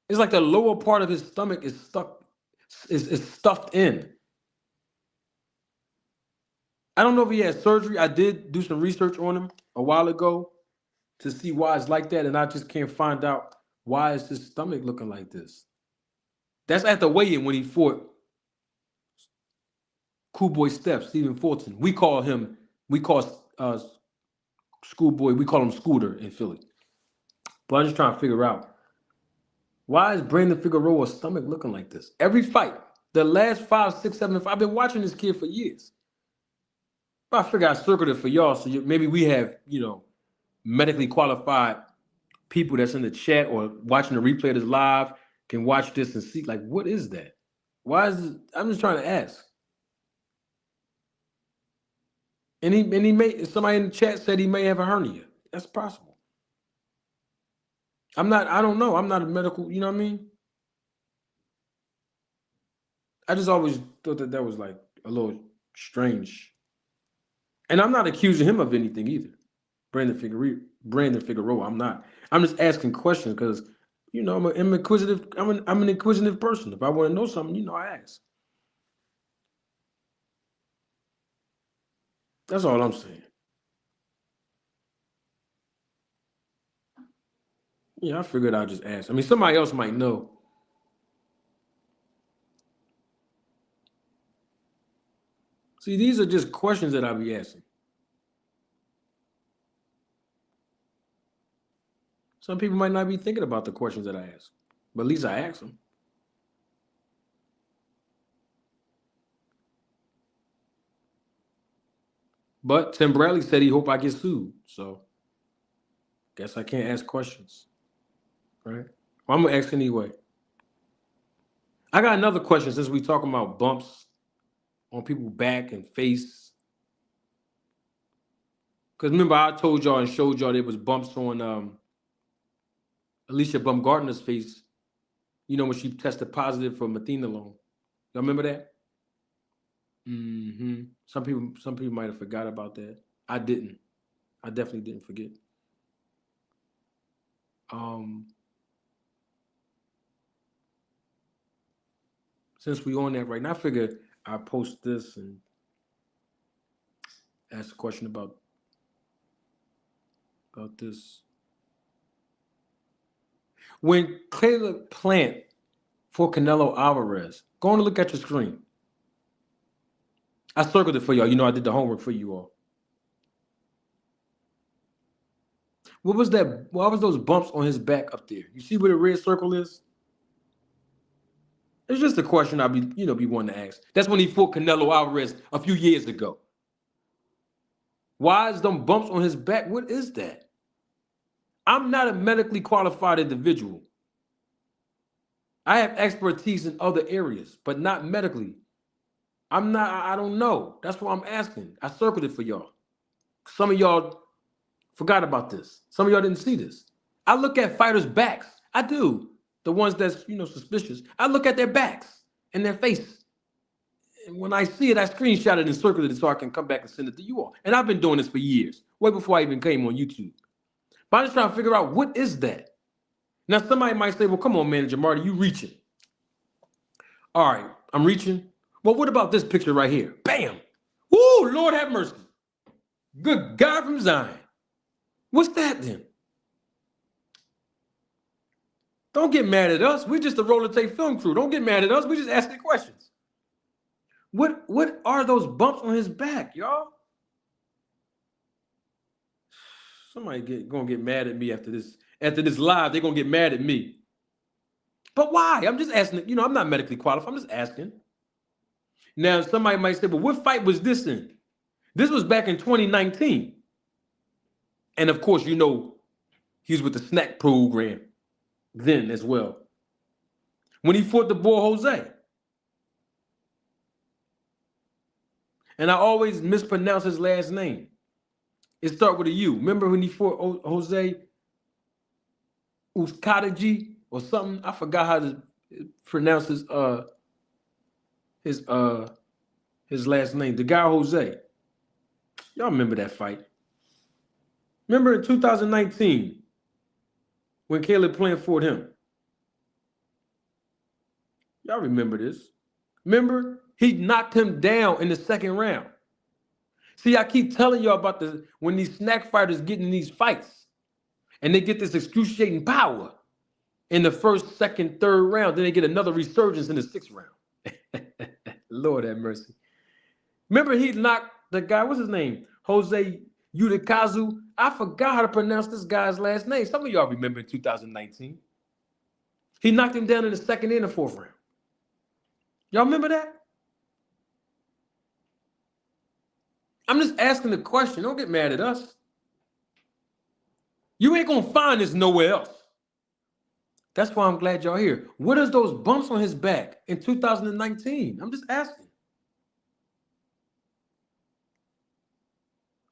it's like the lower part of his stomach is stuffed in. I don't know if he had surgery. I did do some research on him a while ago to see why it's like that, and I just can't find out why is his stomach looking like this. That's at the weigh-in when he fought Cool Boy Steph, Stephen Fulton. We call Schoolboy, we call him Scooter in Philly. But I'm just trying to figure out, why is Brandon Figueroa's stomach looking like this? Every fight, the last 5, 6, 7, I've been watching this kid for years. I figure I circled it for y'all, so maybe we have, medically qualified people that's in the chat or watching the replay of this live can watch this and see, like, what is that? Why is it? I'm just trying to ask. And somebody in the chat said he may have a hernia. That's possible. I don't know. I'm not a medical, you know what I mean? I just always thought that was like a little strange. And I'm not accusing him of anything either. Brandon Figueroa, I'm not. I'm just asking questions because, I'm an inquisitive person. If I want to know something, I ask. That's all I'm saying. Yeah, I figured I'd just ask. I mean, somebody else might know. See, these are just questions that I be asking. Some people might not be thinking about the questions that I ask, but at least I ask them. But Tim Bradley said he hope I get sued, so guess I can't ask questions, right? Well, I'm gonna ask anyway. I got another question since we talking about bumps on people's back and face. Because remember, I told y'all and showed y'all there was bumps on Alicia Baumgartner's face. You know when she tested positive for methanolone. Y'all remember that? Mm-hmm. Some people might have forgot about that. I didn't. I definitely didn't forget. Since we on that right now, I figured I post this and ask a question about this. When Caleb Plant for Canelo Alvarez, go on and look at your screen. I circled it for y'all. You know I did the homework for you all. What was that? What was those bumps on his back up there? You see where the red circle is? It's just a question I'll be wanting to ask. That's when he fought Canelo Alvarez a few years ago. Why is them bumps on his back? What is that? I'm not a medically qualified individual. I have expertise in other areas, but not medically. I don't know. That's what I'm asking. I circled it for y'all. Some of y'all forgot about this. Some of y'all didn't see this. I look at fighters' backs. I do. The ones that's, suspicious. I look at their backs and their face. And when I see it, I screenshot it and circle it so I can come back and send it to you all. And I've been doing this for years, way before I even came on YouTube. But I'm just trying to figure out, what is that? Now, somebody might say, well, come on, Manager Marty, you reaching. All right, I'm reaching. Well, what about this picture right here? Bam! Woo, Lord have mercy. Good God from Zion. What's that then? Don't get mad at us. We're just a roller tape film crew. Don't get mad at us. We're just asking questions. What are those bumps on his back, y'all? Somebody gonna get mad at me after this. After this live, they're gonna get mad at me. But why? I'm just asking. I'm not medically qualified. I'm just asking. Now, somebody might say, well, what fight was this in? This was back in 2019. And of course, he was with the SNAC program then as well. When he fought the boy Jose. And I always mispronounce his last name. It starts with a U. Remember when he fought Jose Uskadaji or something? I forgot how to pronounce his last name. The guy Jose. Y'all remember that fight? Remember in 2019 when Caleb Plant fought him? Y'all remember this? Remember? He knocked him down in the second round. See, I keep telling y'all about when these SNAC fighters get in these fights and they get this excruciating power in the first, second, third round, then they get another resurgence in the sixth round. Lord have mercy. Remember he knocked the guy, what's his name? Jose Udikazu. I forgot how to pronounce this guy's last name. Some of y'all remember in 2019. He knocked him down in the second and the fourth round. Y'all remember that? I'm just asking the question. Don't get mad at us. You ain't going to find this nowhere else. That's why I'm glad y'all here. What is those bumps on his back in 2019? I'm just asking.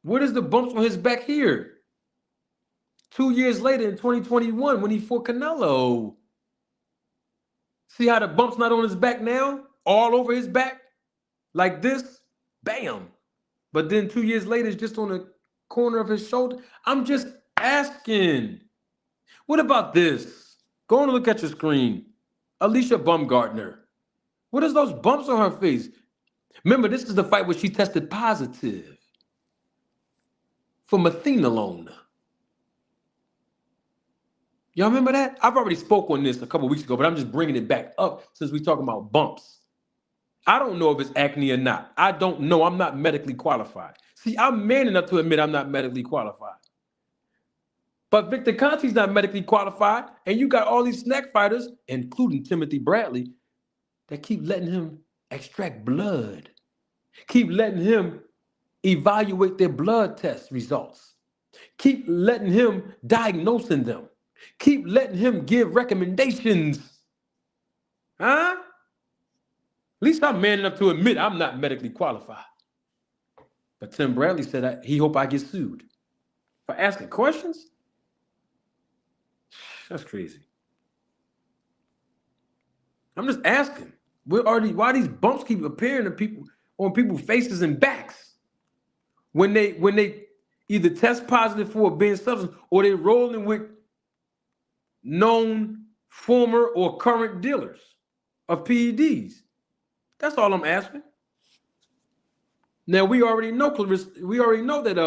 What is the bumps on his back here? 2 years later in 2021 when he fought Canelo. See how the bump's not on his back now? All over his back? Like this? Bam. But then 2 years later, it's just on the corner of his shoulder. I'm just asking. What about this? Go and look at your screen. Alicia Baumgartner. What is those bumps on her face? Remember, this is the fight where she tested positive for methanolone. Y'all remember that? I've already spoke on this a couple weeks ago, but I'm just bringing it back up since we're talking about bumps. I don't know if it's acne or not. I don't know. I'm not medically qualified. See, I'm man enough to admit I'm not medically qualified. But Victor Conti's not medically qualified, and you got all these SNAC fighters, including Timothy Bradley, that keep letting him extract blood, keep letting him evaluate their blood test results, keep letting him diagnosing them, keep letting him give recommendations. Huh? At least I'm man enough to admit I'm not medically qualified. But Tim Bradley said he hope I get sued for asking questions. That's crazy. I'm just asking. Why these bumps keep appearing on people's faces and backs when they either test positive for a banned substance or they're rolling with known former or current dealers of PEDs. That's all I'm asking. Now we already know Clarissa. We already know that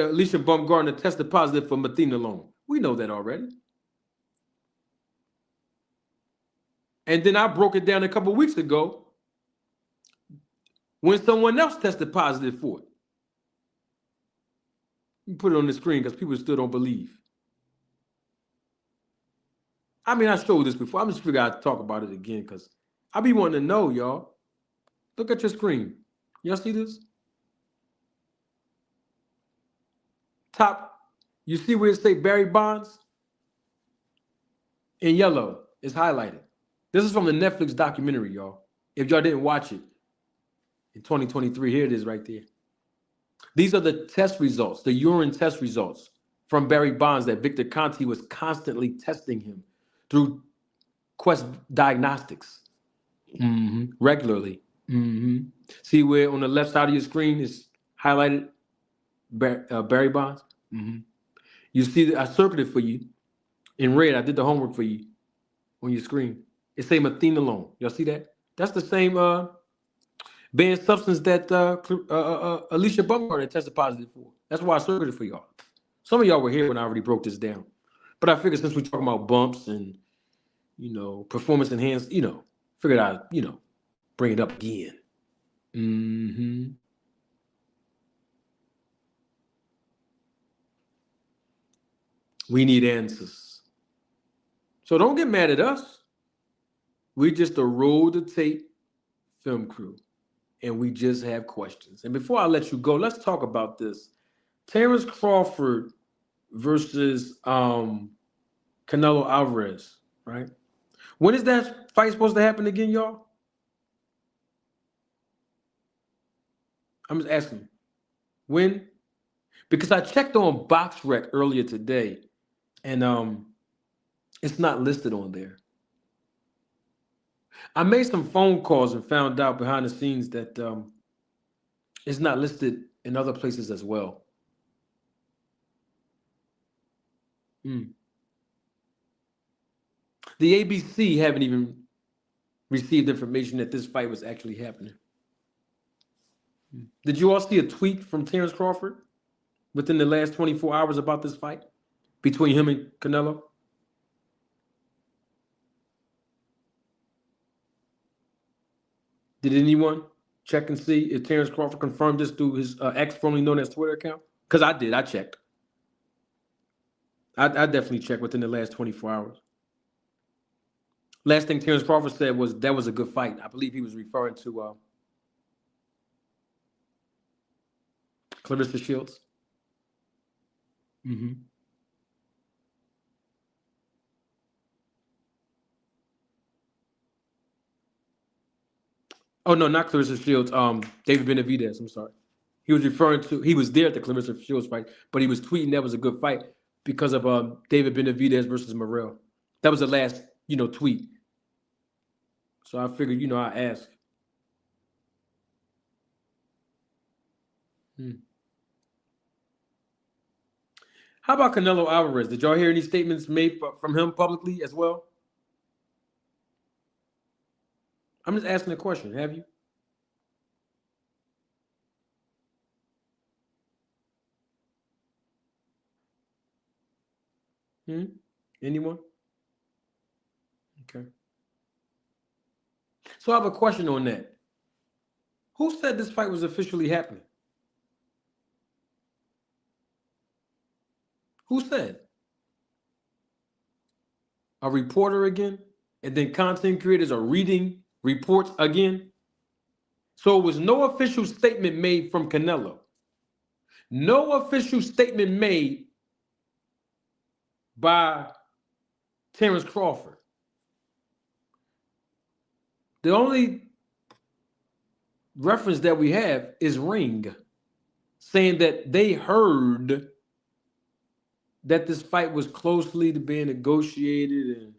Alicia Baumgardner tested positive for methanolone. We know that already. And then I broke it down a couple of weeks ago when someone else tested positive for it. You put it on the screen because people still don't believe. I mean, I showed this before. I'm just figuring out to talk about it again because I be wanting to know, y'all. Look at your screen. Y'all see this? Top, you see where it say Barry Bonds? In yellow, it's highlighted. This is from the Netflix documentary, y'all. If y'all didn't watch it in 2023, here it is right there. These are the test results, the urine test results from Barry Bonds that Victor Conti was constantly testing him through Quest Diagnostics regularly. See where on the left side of your screen is highlighted Barry Bonds? You see that I circled it for you in red. I did the homework for you on your screen. It say methanolone. Y'all see that? That's the same banned substance that Alicia Baumgardner tested positive for. That's why I circled it for y'all. Some of y'all were here when I already broke this down. But I figured since we're talking about bumps and, performance enhanced, figured I'd, bring it up again. We need answers. So don't get mad at us. We just a roll the tape film crew. And we just have questions. And before I let you go, let's talk about this. Terence Crawford versus Canelo Alvarez, right? When is that fight supposed to happen again, y'all? I'm just asking. When? Because I checked on BoxRec earlier today, and it's not listed on there. I made some phone calls and found out behind the scenes that it's not listed in other places as well. The ABC haven't even received information that this fight was actually happening. Did you all see a tweet from Terence Crawford within the last 24 hours about this fight between him and Canelo? Did anyone check and see if Terence Crawford confirmed this through his X, formerly known as Twitter account? Because I did. I checked. I definitely checked within the last 24 hours. Last thing Terence Crawford said was that was a good fight. I believe he was referring to Clarissa Shields. Oh, no, not Clarissa Shields. David Benavidez. I'm sorry. He was there at the Clarissa Shields fight, but he was tweeting that was a good fight because of David Benavidez versus Morrell. That was the last, tweet. So I figured, I asked. How about Canelo Alvarez? Did y'all hear any statements made from him publicly as well? I'm just asking a question. Have you? Anyone? Okay. So I have a question on that. Who said this fight was officially happening? Who said? A reporter again? And then content creators are reading reports again? So it was no official statement made from Canelo. No official statement made by Terence Crawford. The only reference that we have is Ring saying that they heard that this fight was closely being negotiated and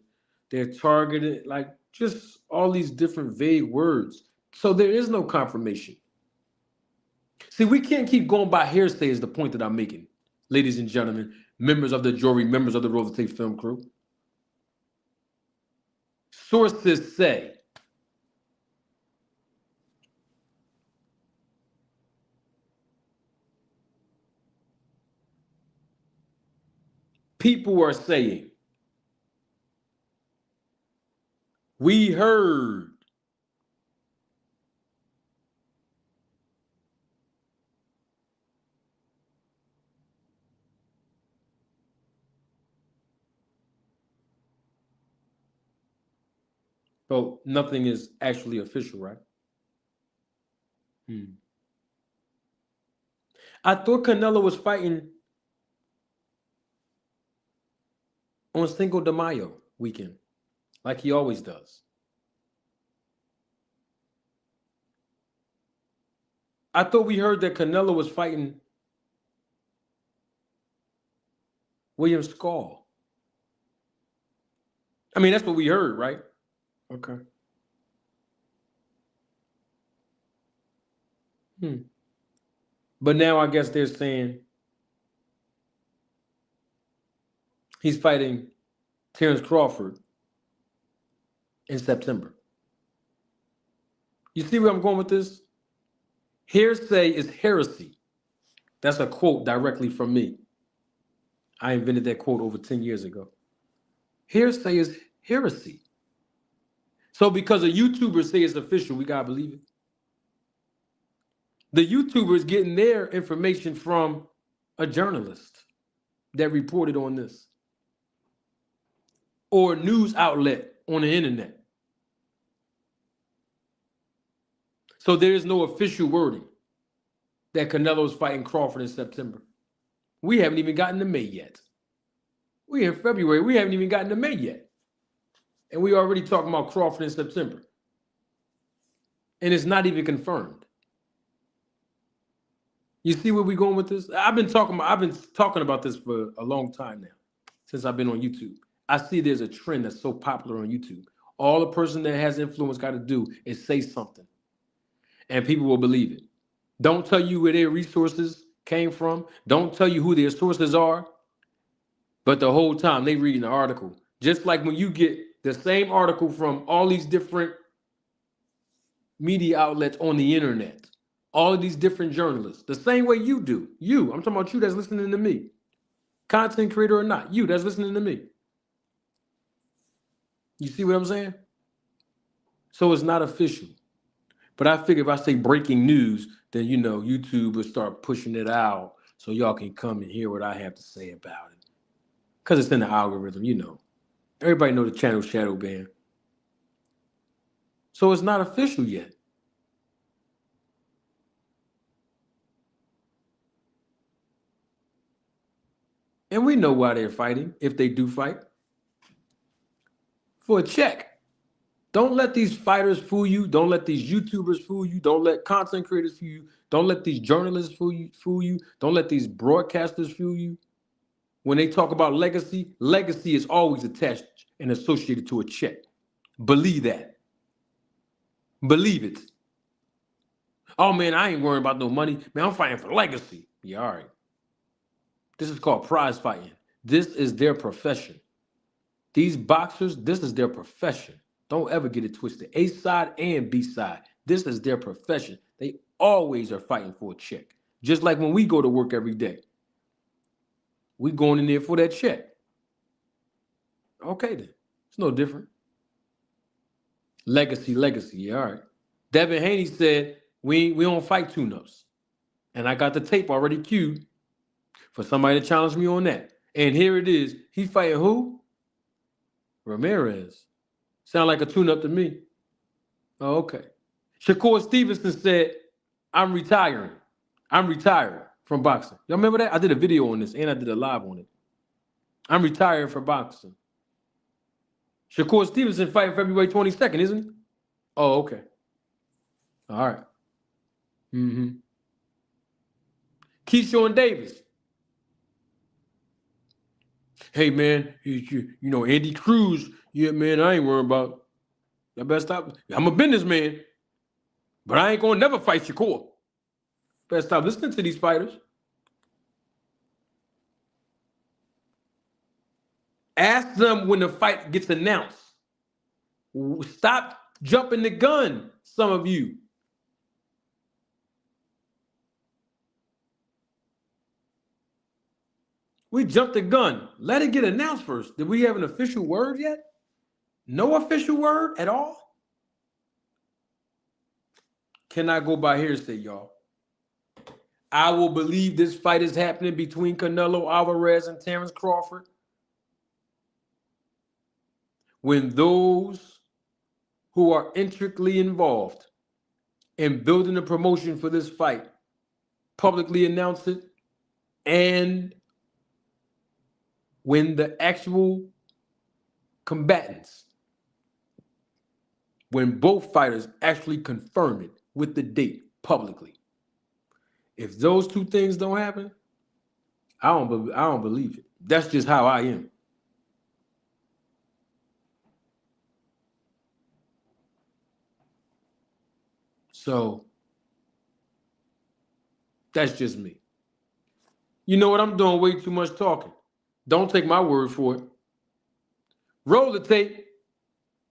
they're targeted, like just all these different vague words. So there is no confirmation. See, we can't keep going by hearsay is the point that I'm making, ladies and gentlemen, members of the jury, members of the Roll the Tape film crew. Sources say. People are saying. We heard. But nothing is actually official, right? I thought Canelo was fighting on Cinco de Mayo weekend, like he always does. I thought we heard that Canelo was fighting William Skull. I mean, that's what we heard, right? Okay. But now I guess they're saying he's fighting Terence Crawford in September. You see where I'm going with this? Hearsay is heresy. That's a quote directly from me. I invented that quote over 10 years ago. Hearsay is heresy. So because a YouTuber say it's official, we gotta believe it. The YouTuber is getting their information from a journalist that reported on this, or a news outlet on the internet. So there is no official wording that Canelo's fighting Crawford in September. We haven't even gotten to May yet. We're in February. We haven't even gotten to May yet. And we already talking about Crawford in September. And it's not even confirmed. You see where we're going with this? I've been talking about this for a long time now, since I've been on YouTube. I see there's a trend that's so popular on YouTube. All a person that has influence got to do is say something, and people will believe it. Don't tell you where their resources came from. Don't tell you who their sources are. But the whole time they reading the article. Just like when you get the same article from all these different media outlets on the internet, all of these different journalists, the same way you do. You, I'm talking about you that's listening to me. Content creator or not, you that's listening to me. You see what I'm saying? So it's not official. But I figure if I say breaking news, then, you know, YouTube will start pushing it out so y'all can come and hear what I have to say about it. Because it's in the algorithm, you know. Everybody know the channel shadow ban. So it's not official yet. And we know why they're fighting, if they do fight. For a check. Don't let these fighters fool you. Don't let these YouTubers fool you. Don't let content creators fool you. Don't let these journalists fool you. Don't let these broadcasters fool you. When they talk about legacy, legacy is always attached and associated to a check. Believe that. Believe it. Oh, man, I ain't worrying about no money. Man, I'm fighting for legacy. Yeah, all right. This is called prize fighting. This is their profession. These boxers, this is their profession. Don't ever get it twisted. A side and B side. This is their profession. They always are fighting for a check. Just like when we go to work every day. We going in there for that check. Okay, then. It's no different. Legacy. Yeah, all right. Devin Haney said, We don't fight tune-ups. And I got the tape already queued for somebody to challenge me on that. And here it is. He fighting who? Ramirez. Sound like a tune-up to me. Oh, okay. Shakur Stevenson said, I'm retiring. I'm retired from boxing. Y'all remember that? I did a video on this and I did a live on it. I'm retired from boxing. Shakur Stevenson fighting February 22nd, isn't he? Oh, okay. All right. Mm-hmm. Keyshawn Davis. Hey, man, you know, Andy Cruz. Yeah, man, I ain't worried about. I better stop. I'm a businessman, but I ain't going to never fight Shakur. Better stop listening to these fighters. Ask them when the fight gets announced. Stop jumping the gun, some of you. We jumped the gun. Let it get announced first. Did we have an official word yet? No official word at all? Can I go by hearsay, y'all? I will believe this fight is happening between Canelo Alvarez and Terence Crawford when those who are intricately involved in building the promotion for this fight publicly announce it, and when the actual combatants, when both fighters actually confirm it with the date publicly. If those two things don't happen, I don't believe it. That's just how I am. So that's just me. You know what? I'm doing way too much talking. Don't take my word for it. Roll the tape.